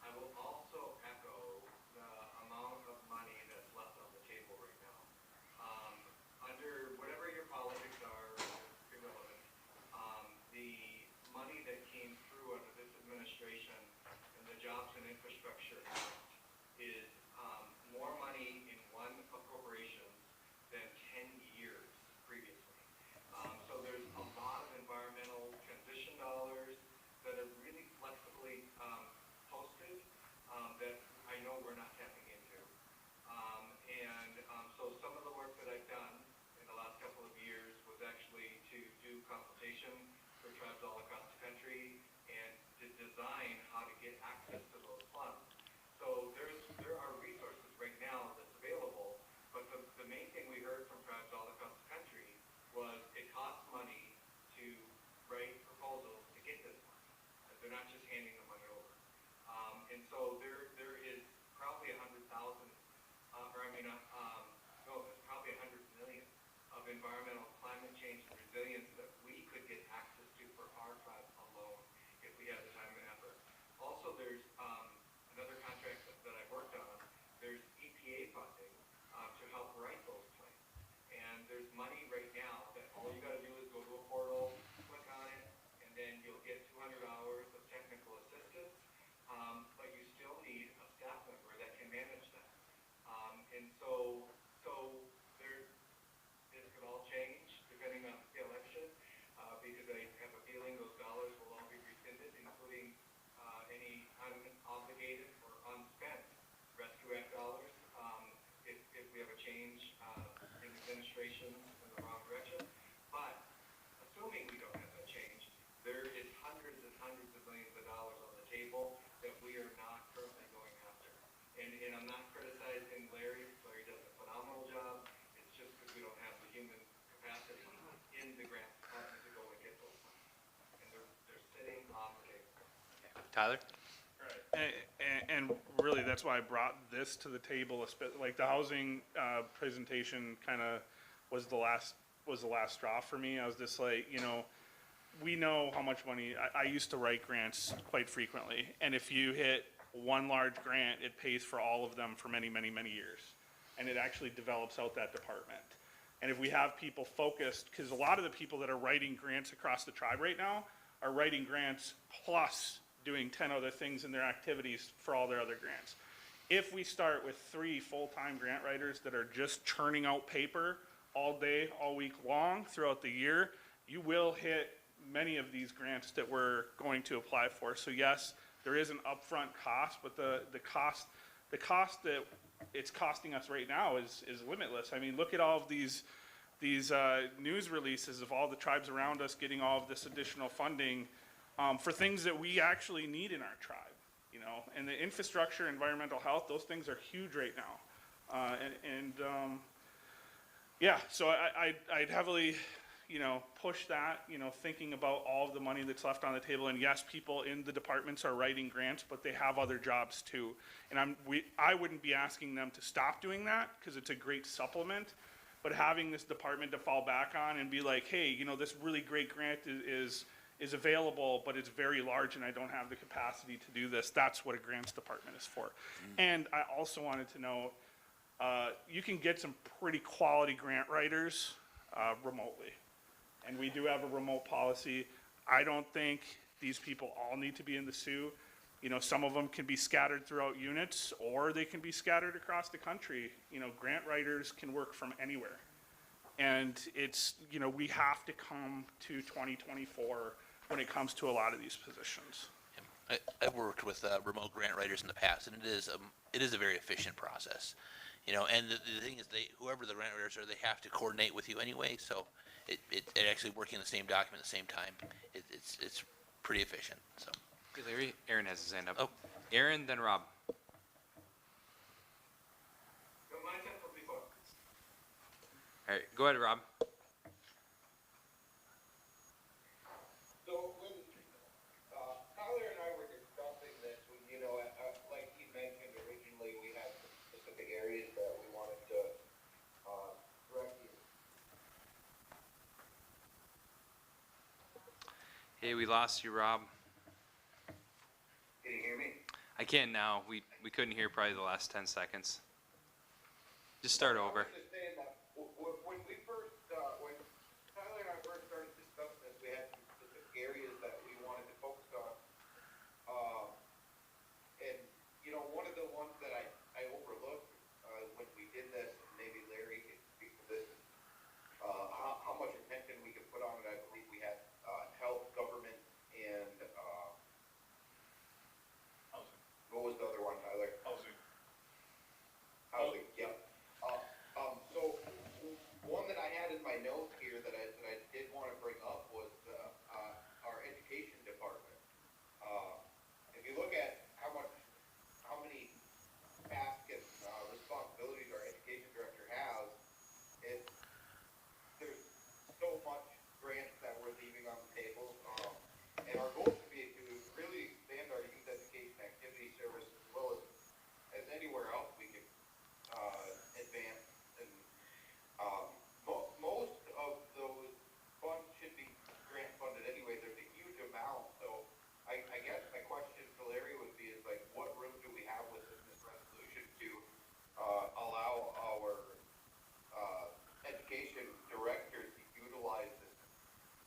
I will also echo the amount of money that's left on the table right now. Under whatever your politics are, irrelevant, the money that came through under this administration and the Jobs and Infrastructure Act is more money in one appropriation than 10 years previously. So there's a lot of environmental transition dollars that are really flexibly posted that I know we're not tapping into. So some of the work that I've done in the last couple of years was actually to do consultation for tribes all across the country and to design how to get access to those funds. So there are resources right now that's available, but the main thing we heard from tribes all across the country was it costs money to write proposals to get this money. That they're not just handing the money over. And so there is probably 100,000, no, there's probably 100 million of environmental climate change and resilience that we could get access to for our tribe alone if we had the time and effort. Also, there's another contract that I've worked on. There's EPA funding to help write those plans. And there's money right now that all you got to do is go to a portal, click on it, and then you'll get 200 hours of technical assistance. But you still need a staff member that can manage that. And so this could all change depending on the election, because I have a feeling those dollars will all be rescinded, including any unobligated or unspent Rescue Act dollars, if we have a change in administration in the wrong direction. But assuming we don't have that change, there is hundreds and hundreds of millions of dollars on the table that we are not currently going after. And I'm not criticizing Larry. Larry does a phenomenal job. It's just because we don't have the human capacity in the grant department to go and get those funds. And they're sitting on the table. Tyler? And really, that's why I brought this to the table. Like the housing presentation, kind of was the last straw for me. I was just like, we know how much money. I used to write grants quite frequently, and if you hit one large grant, it pays for all of them for many, many, many years, and it actually develops out that department. And if we have people focused, because a lot of the people that are writing grants across the tribe right now are writing grants plus doing 10 other things in their activities for all their other grants. If we start with 3 full-time grant writers that are just churning out paper all day, all week long throughout the year, you will hit many of these grants that we're going to apply for. So yes, there is an upfront cost, but the cost that it's costing us right now is limitless. I mean, look at all of these news releases of all the tribes around us getting all of this additional funding for things that we actually need in our tribe, and the infrastructure, environmental health, those things are huge right now. So I'd heavily, push that, thinking about all of the money that's left on the table. And yes, people in the departments are writing grants, but they have other jobs too. And I wouldn't be asking them to stop doing that because it's a great supplement, but having this department to fall back on and be like, hey, this really great grant is available, but it's very large and I don't have the capacity to do this. That's what a grants department is for. And I also wanted to know, you can get some pretty quality grant writers remotely. And we do have a remote policy. I don't think these people all need to be in the Sioux. Some of them can be scattered throughout units, or they can be scattered across the country. Grant writers can work from anywhere. And it's, you know, we have to come to 2024 when it comes to a lot of these positions. I've worked with remote grant writers in the past, and it is a very efficient process. You know, and the thing is, whoever the grant writers are, they have to coordinate with you anyway. So it actually working the same document at the same time, it's pretty efficient. So. Hey, Larry, Aaron has his hand up. Oh. Aaron, then Rob. All right, go ahead, Rob. So when Tyler and I were discussing this, you know, like he mentioned originally, we had specific areas that we wanted to direct you. Hey, we lost you, Rob. Can you hear me? I can now. We couldn't hear probably the last 10 seconds. Just start over. I was just saying that when we first, when Tyler and I first started discussing this, we had some specific areas that we wanted to focus on. And, you know, one of the ones that I overlooked when we did this, and maybe Larry can speak to this, is how much attention we could put on it. I believe we had health, government, and what was the other one, Tyler? Housing. Housing, yep. So one that I had in my notes here that I did want to bring up was our education department. If you look at how many tasks and responsibilities our education director has, there's so much grants that we're leaving on the table. And our goal should be to really expand our youth education activity service as well as anywhere else we can advance. And most of those funds should be grant funded anyway. There's a huge amount. So I guess my question to Larry would be is like, what room do we have within this resolution to allow our education director to utilize this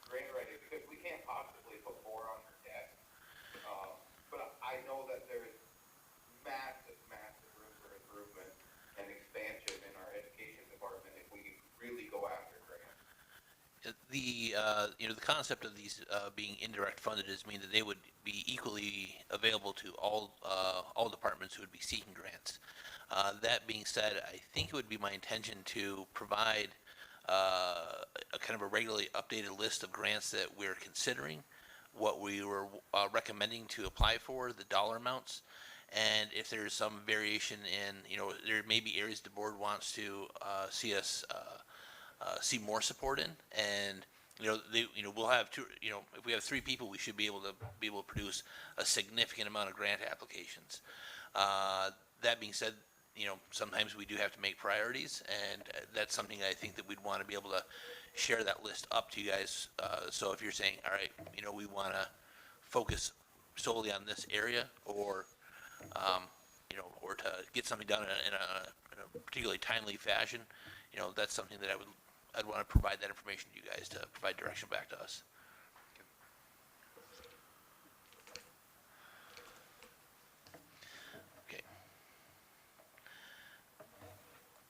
grant writing? Because we can't possibly put more on their desk. But I know that there's massive room for improvement and expansion in our education department if we really go after grants. The concept of these being indirect funded is mean that they would be equally available to all departments who would be seeking grants. That being said, I think it would be my intention to provide a kind of a regularly updated list of grants that we're considering, what we were recommending to apply for, the dollar amounts, and if there's some variation in, there may be areas the board wants to see us see more support in, and we'll have two. If we have 3 people, we should be able to produce a significant amount of grant applications. That being said, sometimes we do have to make priorities, and that's something I think that we'd want to be able to share that list up to you guys. So if you're saying, all right, we want to focus solely on this area, or or to get something done in a particularly timely fashion, that's something that I'd want to provide that information to you guys to provide direction back to us. Okay.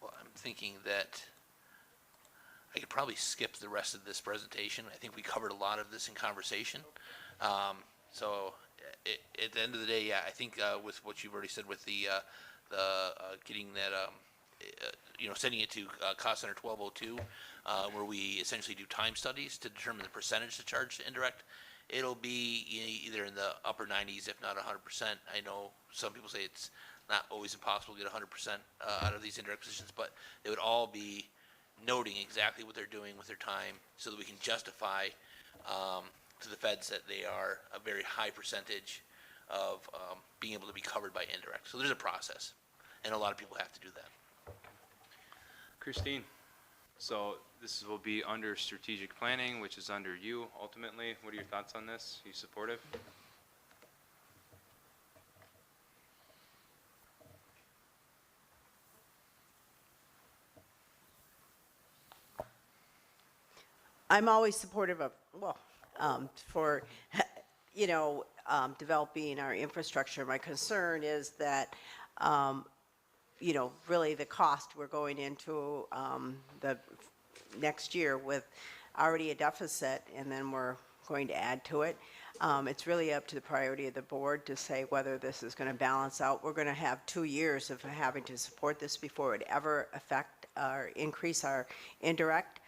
Well, I'm thinking that I could probably skip the rest of this presentation. I think we covered a lot of this in conversation. So at the end of the day, yeah, I think with what you've already said with the getting that, sending it to cost center 1202, where we essentially do time studies to determine the percentage to charge to indirect, it'll be either in the upper 90s, if not 100%. I know some people say it's not always impossible to get 100% out of these indirect positions, but they would all be noting exactly what they're doing with their time so that we can justify to the feds that they are a very high percentage of being able to be covered by indirect. So there's a process, and a lot of people have to do that. Christine, so this will be under strategic planning, which is under you ultimately. What are your thoughts on this? Are you supportive? I'm always supportive of, for, developing our infrastructure. My concern is that, really the cost we're going into, the next year with already a deficit, and then we're going to add to it. It's really up to the priority of the board to say whether this is going to balance out. We're going to have 2 years of having to support this before it ever affect or increase our indirect.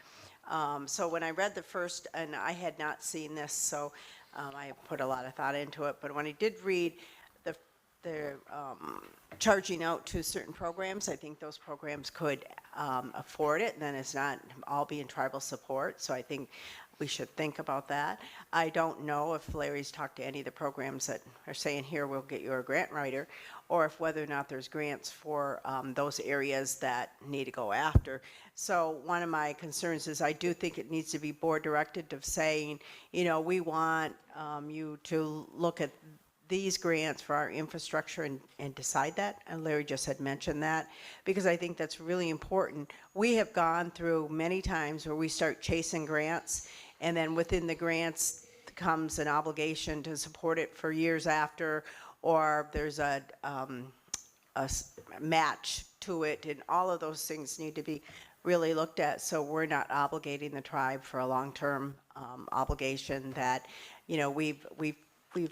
So when I read the first, and I had not seen this, so I put a lot of thought into it, but when I did read the charging out to certain programs, I think those programs could afford it, and then it's not all being tribal support, so I think we should think about that. I don't know if Larry's talked to any of the programs that are saying, here, we'll get you a grant writer, or if whether or not there's grants for those areas that need to go after. So one of my concerns is I do think it needs to be board directed of saying, you know, we want you to look at these grants for our infrastructure and decide that. And Larry just had mentioned that, because I think that's really important. We have gone through many times where we start chasing grants, and then within the grants comes an obligation to support it for years after, or there's a match to it, and all of those things need to be really looked at, so we're not obligating the tribe for a long-term obligation that, you know, we've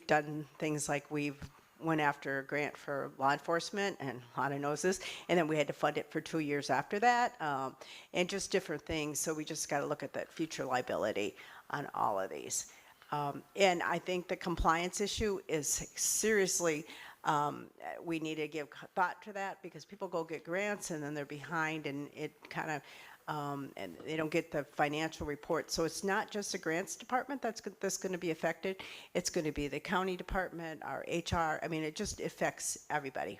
done things like we've went after a grant for law enforcement and a lot of noses, and then we had to fund it for 2 years after that, and just different things. So we just got to look at that future liability on all of these. And I think the compliance issue is seriously, we need to give thought to that, because people go get grants and then they're behind, and it kind of, and they don't get the financial report. So it's not just the grants department that's going to be affected. It's going to be the county department, our HR. I mean, it just affects everybody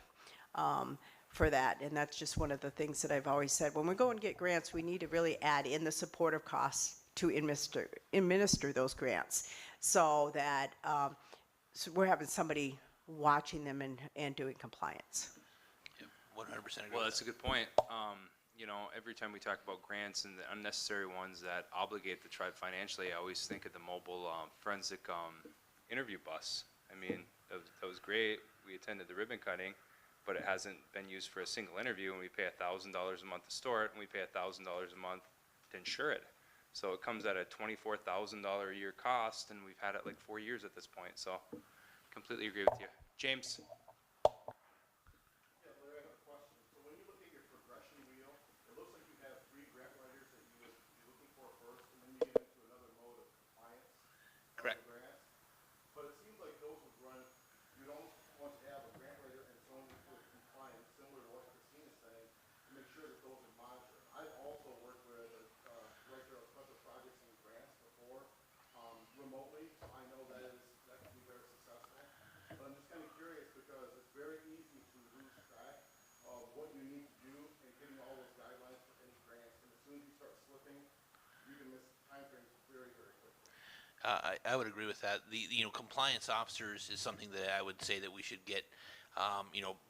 for that. And that's just one of the things that I've always said. When we go and get grants, we need to really add in the supportive costs to administer those grants, so that so we're having somebody watching them and doing compliance. 100% agree. Well, that's a good point. You know, every time we talk about grants and the unnecessary ones that obligate the tribe financially, I always think of the mobile forensic interview bus. I mean, that was great. We attended the ribbon cutting, but it hasn't been used for a single interview, and we pay $1,000 a month to store it, and we pay $1,000 a month to insure it. So it comes at a $24,000 a year cost, and we've had it like 4 years at this point. So completely agree with you. James? Correct. But it seems like those would run, you'd almost want to have a grant writer and someone with compliance, similar to what Christina's saying, to make sure that those are monitored. I've also worked with a director of special projects and grants before, remotely, so I know that can be very successful. But I'm just kind of curious, because it's very easy to lose track of what you need to do and getting all those guidelines for any grants. And as soon as you start slipping, you can miss timeframes very, very quickly. I would agree with that. The compliance officers is something that I would say that we should get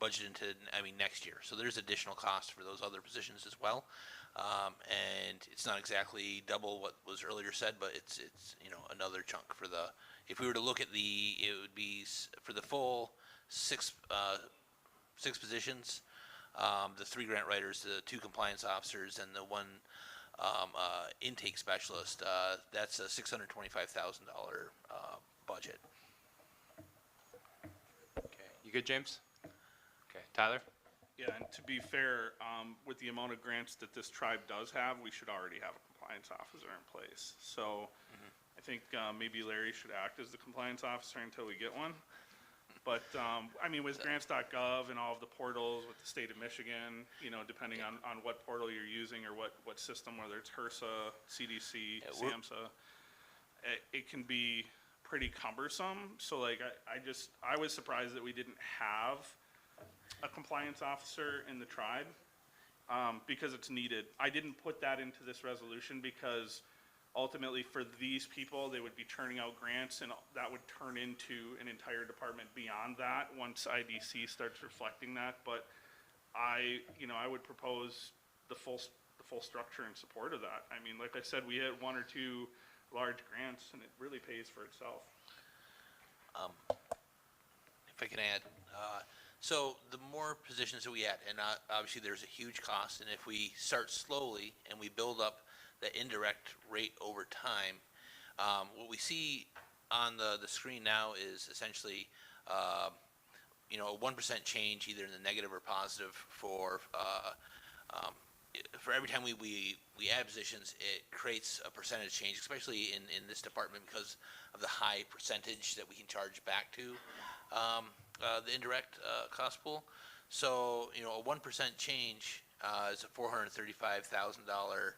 budgeted into, next year. So there's additional cost for those other positions as well. And it's not exactly double what was earlier said, but it's another chunk for the, if we were to look at it would be for the full six positions, the 3 grant writers, the 2 compliance officers, and the 1 intake specialist. That's a $625,000 budget. Okay. You good, James? Okay. Tyler? Yeah, and to be fair, with the amount of grants that this tribe does have, we should already have a compliance officer in place. So I think maybe Larry should act as the compliance officer until we get one. But, with grants.gov and all of the portals with the state of Michigan, depending on what portal you're using or what system, whether it's HRSA, CDC, SAMHSA, it can be pretty cumbersome. So, I was surprised that we didn't have a compliance officer in the tribe, because it's needed. I didn't put that into this resolution because ultimately for these people, they would be turning out grants, and that would turn into an entire department beyond that once IDC starts reflecting that. But I would propose the full structure in support of that. Like I said, we had 1 or 2 large grants, and it really pays for itself. If I can add, so the more positions that we add, and obviously there's a huge cost, and if we start slowly and we build up the indirect rate over time. What we see on the screen now is essentially, you know, a 1% change either in the negative or positive for every time we add positions, it creates a percentage change, especially in this department because of the high percentage that we can charge back to the indirect cost pool. So, you know, a 1% change is a $435,000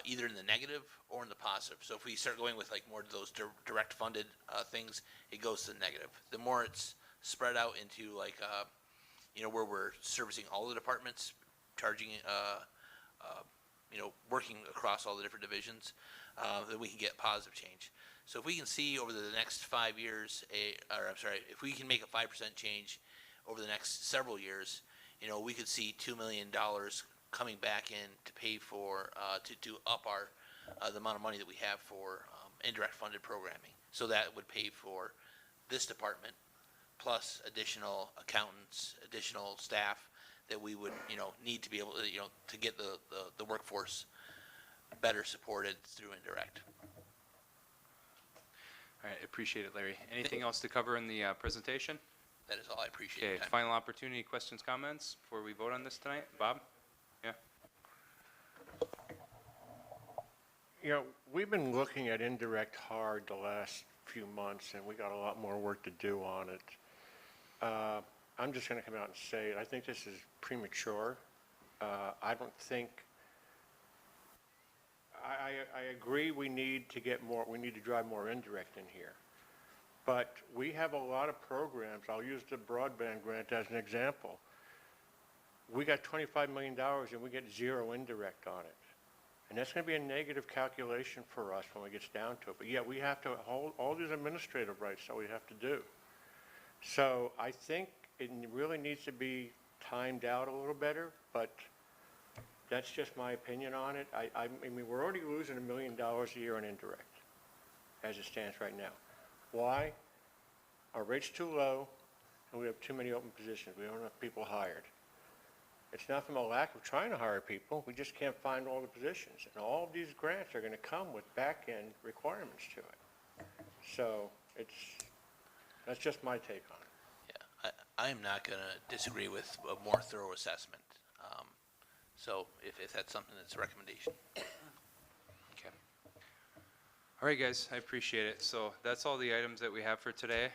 either in the negative or in the positive. So if we start going with like more of those direct funded things, it goes to the negative. The more it's spread out into like, you know, where we're servicing all the departments, charging, you know, working across all the different divisions, then we can get positive change. So if we can see over the next 5 years, if we can make a 5% change over the next several years, you know, we could see $2 million coming back in to pay for, to up our, the amount of money that we have for indirect funded programming. So that would pay for this department plus additional accountants, additional staff that we would, you know, need to be able to, you know, to get the workforce better supported through indirect. All right, appreciate it, Larry. Anything else to cover in the presentation? That is all. I appreciate it. Okay, final opportunity, questions, comments before we vote on this tonight? Bob? Yeah. You know, we've been looking at indirect hard the last few months, and we got a lot more work to do on it. I'm just going to come out and say it. I think this is premature. I don't think, I agree we need to get more, we need to drive more indirect in here. But we have a lot of programs. I'll use the broadband grant as an example. We got $25 million and we get 0 indirect on it. And that's going to be a negative calculation for us when it gets down to it. But yeah, we have to hold all these administrative rights that we have to do. So I think it really needs to be timed out a little better, but that's just my opinion on it. I mean, we're already losing $1 million a year in indirect as it stands right now. Why? Our rate's too low and we have too many open positions. We don't have people hired. It's not from a lack of trying to hire people. We just can't find all the positions. And all of these grants are going to come with back-end requirements to it. So that's just my take on it. Yeah, I am not going to disagree with a more thorough assessment. So if that's something that's a recommendation. Okay. All right, guys, I appreciate it. So that's all the items that we have for today.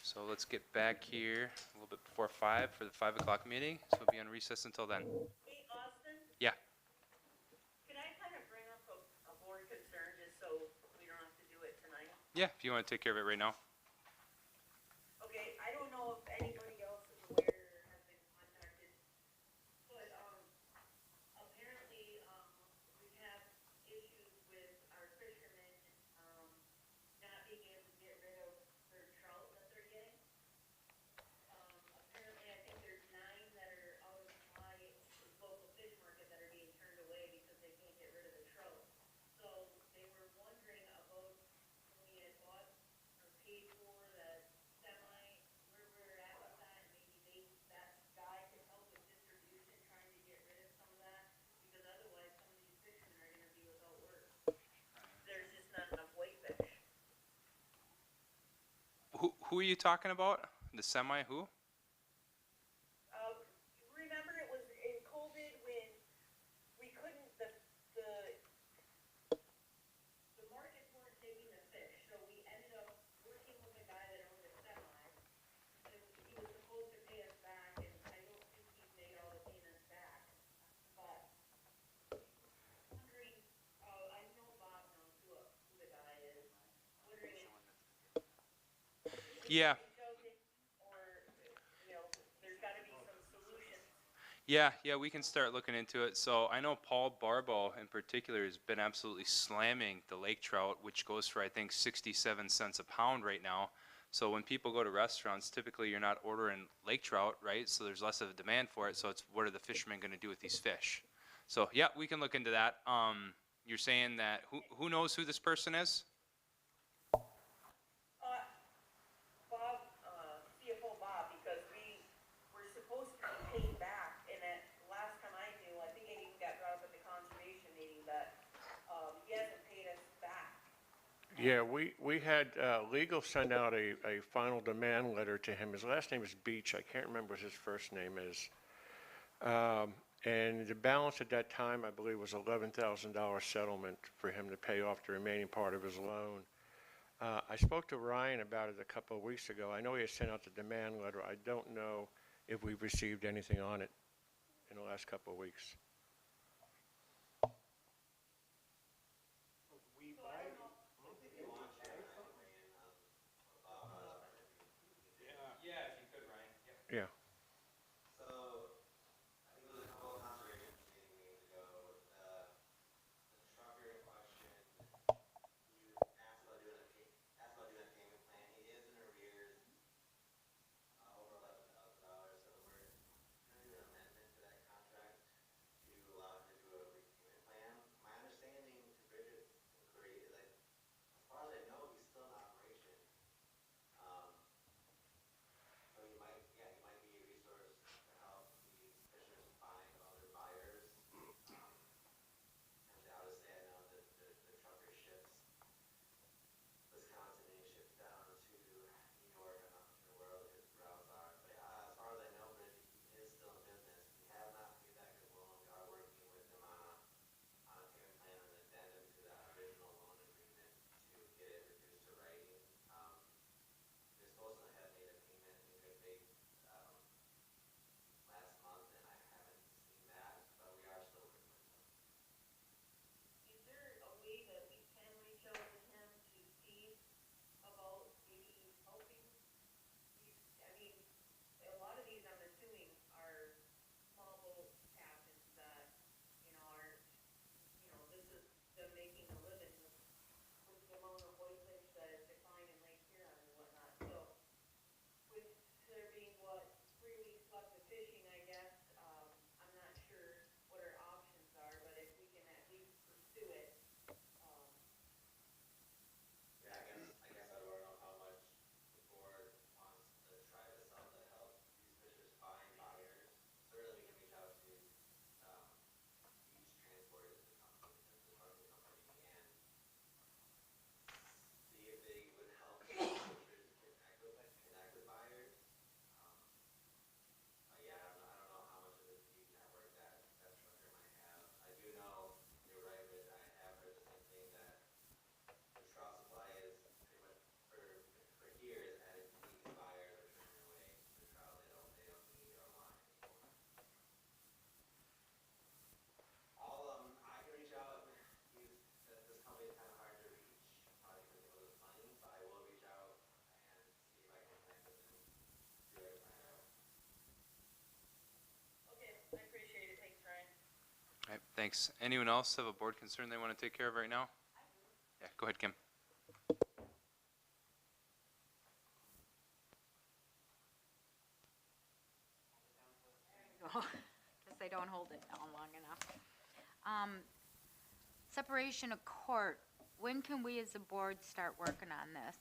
So let's get back here a little bit before 5 for the 5 o'clock meeting. So we'll be on recess until then. Hey, Austin? Yeah. Can I kind of bring up a board concern just so we don't have to do it tonight? Yeah, if you want to take care of it right now. Okay, I don't know if anybody else is aware or has been contacted, but apparently we have issues with our fishermen not being able to get rid of their trout that they're getting. Apparently, I think there's 9 that are out of my local fish market that are being turned away because they can't get rid of the trout. So they were wondering about when we had bought or paid for that semi, where we're at with that, and maybe that guy can help with distribution, trying to get rid of some of that, because otherwise some of these fishermen are gonna be without work. There's just not enough white fish. Who are you talking about? The semi who? Remember it was in COVID when we couldn't, the markets weren't taking the fish, so we ended up working with a guy that owned a semi, and he was supposed to pay us back, and I don't think he's made all the payments back, but wondering, I know Bob knows who the guy is, wondering if Yeah. Yeah, we can start looking into it. So I know Paul Barbo in particular has been absolutely slamming the lake trout, which goes for I think 67 cents a pound right now. So when people go to restaurants, typically you're not ordering lake trout, right? So there's less of a demand for it. So it's what are the fishermen going to do with these fish? So yeah, we can look into that. You're saying that who knows who this person is? Bob, CFO Bob, because we were supposed to be paid back, and at last time I knew, I think it even got brought up at the conservation meeting that Yeah, we had legal send out a final demand letter to him. His last name is Beach. I can't remember what his first name is. And the balance at that time, I believe, was $11,000 settlement for him to pay off the remaining part of his loan. I spoke to Ryan about it a couple of weeks ago. I know he had sent out the demand letter. I don't know if we've received anything on it in the last couple of weeks. Yeah, if you could, Ryan. Yep. Yeah. So, I think it was a couple of conservation proceeding meetings ago, the trucker in question, you asked about doing a payment plan. He is in arrears, over $11,000, so we're gonna do an amendment to that contract to allow him to do a repayment plan. My understanding to Bridget's inquiry is that, as far as I know, he's still in operation. So he might be a resource to help these fishers find other buyers. And obviously, I know that the trucker ships Wisconsin, and he ships down to New York. I'm not sure where all his routes are, but as far as I know, Bridget, he is still in business. We have not paid back his loan. We are working with him on a payment plan and an addendum to that original loan agreement to get it reduced to writing. They're supposed to have made a payment in good faith last month, and I haven't seen that, but we are still working with them. Is there a way that we can reach out to him to see about maybe helping these, I mean, a lot of these, I'm assuming, are small boat captains that, are, this is them making a living with the amount of whitefish that is declining in Lake Huron and whatnot. So with there being, 3 weeks left of fishing, I guess, I'm not sure what our options are, but if we can at least pursue it. Yeah, I guess I don't know how much the board wants to try to sell to help these fishers find buyers. Certainly, we can reach out to Beach Transport is the company, the trucking company, and see if they would help fishers connect with buyers. Yeah, I don't know how much of a deep network that trucker might have. I do know, you're right, Rich, I have heard the same thing, that the trout supply is pretty much, for years, at its peak, buyers are turning away the trout. They don't need or want anymore. I can reach out. This company is kind of hard to reach, probably because he owes us money, so I will reach out and see if I can connect with him, see what I can find out. Okay, I appreciate it. Thanks, Ryan. All right, thanks. Anyone else have a board concern they want to take care of right now? Yeah, go ahead, Kim. Guess I don't hold it down long enough. Separation of court, when can we as a board start working on this?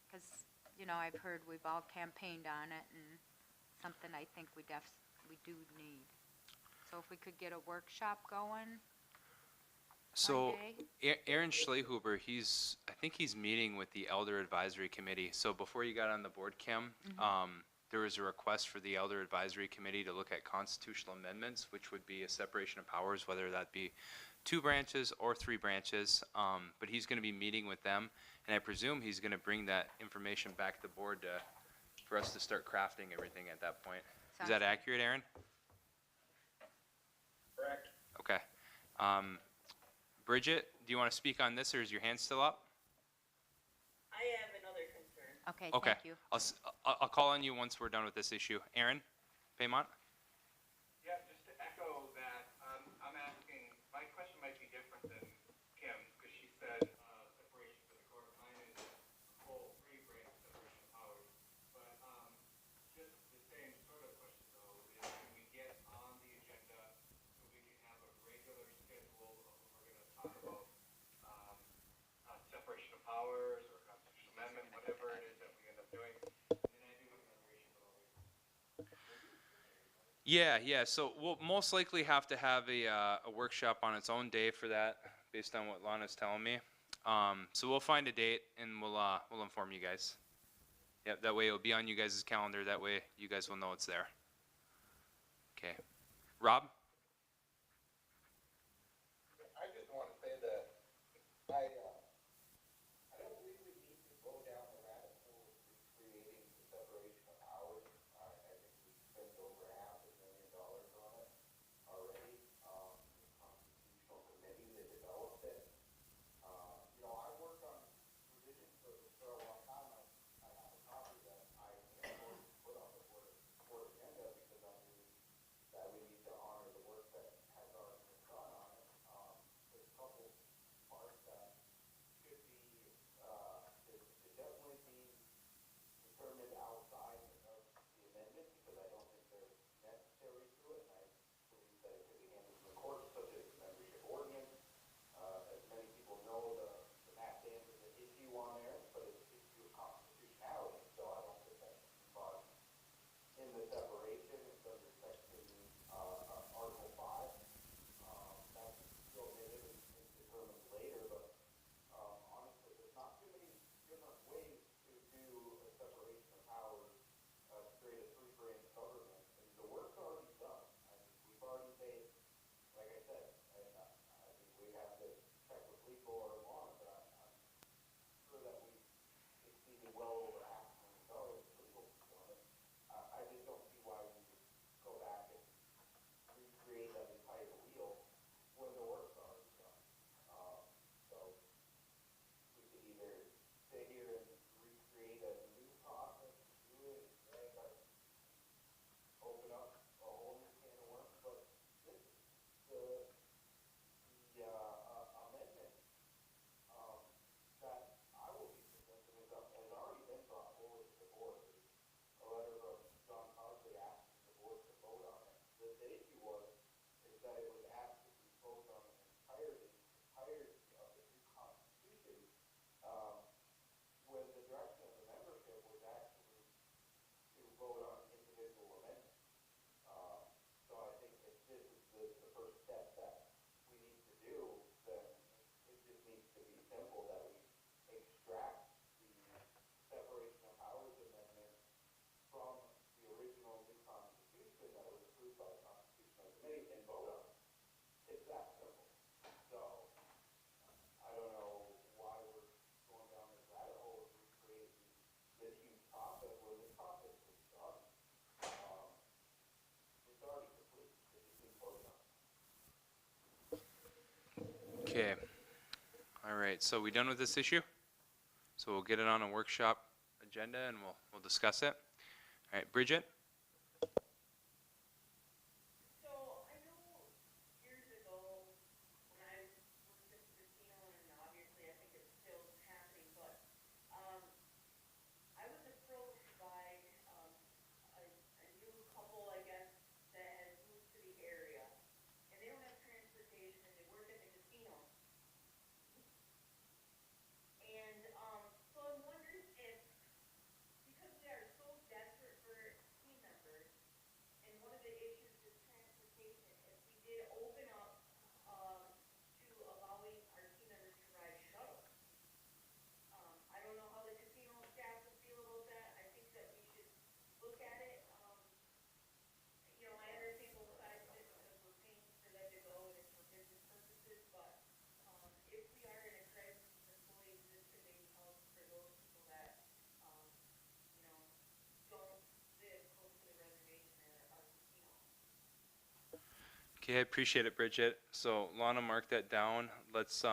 Because, I've heard we've all campaigned on it, and something I think we do need. So if we could get a workshop going. So Monday? Aaron Schlehuber, I think he's meeting with the Elder Advisory Committee. So before you got on the board, Kim, there was a request for the Elder Advisory Committee to look at constitutional amendments, which would be a separation of powers, whether that be 2 branches or 3 branches. But he's going to be meeting with them, and I presume he's going to bring that information back to the board for us to start crafting everything at that point. Is that accurate, Aaron? Correct. Okay. Bridget, do you want to speak on this, or is your hand still up? I have another concern. Okay, Okay. thank you. I'll call on you once we're done with this issue. Aaron Paymont? Yeah, just to echo that, I'm asking, my question might be different than Kim, because she said separation for the court. Mine is full 3-branch separation of powers. But just the same sort of question, though, is can we get on the agenda so we can have a regular schedule of when we're going to talk about separation of powers or constitutional amendment, whatever it is that we end up doing. And then I do have another issue, but I'll wait. Yeah. So we'll most likely have to have a workshop on its own day for that, based on what Lana's telling me. So we'll find a date and we'll inform you guys. Yep, that way it'll be on you guys' calendar. That way you guys will know it's there. Okay. Rob? I just want to say that I don't believe we need to go down the rabbit hole of recreating the separation of powers. I think we spent over $500,000 on it already. The constitutional committee that developed it. You know, I worked on revisions for a long time. I have a copy that I am going to put on the board agenda because I believe that we need to honor the work that has already been done on it. There's a couple parts that should be, should definitely be determined outside of the amendment because I don't think they're necessary to it. And I believe that it could be handled in the courts, such as the membership ordinance. As many people know, the math dam is an issue on there, but it's an issue of constitutionality. So I don't think that should be brought in the separation. It's under section, Article 5. That's still omitted and determined later, but honestly, there's not too many different ways to do a separation of powers, to create a three-branch government, and the work's already done. I mean, we've already paid, like I said, and I think we have to check with legal or law, but I'm sure that we exceeded well over $500,000 in legal performance. I just don't see why we would go back and recreate that entire wheel when the work's already done. So we could either sit here and recreate a new process, do it, drag our, open up a whole new can of worms, but this, the amendment, that I will be presenting has already been brought forward to the board. There's a letter from John Cosley asking the board to vote on it. The issue is that it was asked to be voted on the entirety of the new constitution, when the direction of the membership was actually to vote on individual amendments. So I think if this is the first step that we need to do, then it just needs to be simple that we extract the separation of powers amendment from the original new constitution that was approved by the Constitutional Committee and vote on it. It's that simple. So I don't know why we're going down this rabbit hole of recreating this huge process when this process was done. It's already complete. It just needs voted on. Okay. All right. So we done with this issue? So we'll get it on a workshop agenda and we'll discuss it. All right, Bridget? So I know years ago, when I worked at the casino, and obviously I think it's still happening, but, I was approached by, a new couple, I guess, that had moved to the area, and they don't have transportation, and they work at the casino. And, so I'm wondering if, because we are so desperate for team members, and one of the issues is transportation, if we did open up, to allowing our team members to ride shuttle. I don't know how the casino staff would feel about that. I think that we should look at it. You know, I understand both sides of it because we're paying for them to go and it's for business purposes, but, if we are in a crisis with employees, this could maybe help for those people that, you know, don't live close to the reservation or our casino. Okay, I appreciate it, Bridget. So Lana, mark that down. Let's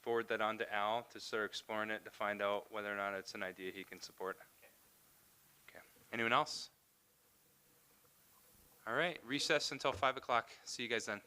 forward that on to Al to start exploring it to find out whether or not it's an idea he can support. Okay. Anyone else? All right, recess until 5 o'clock. See you guys then.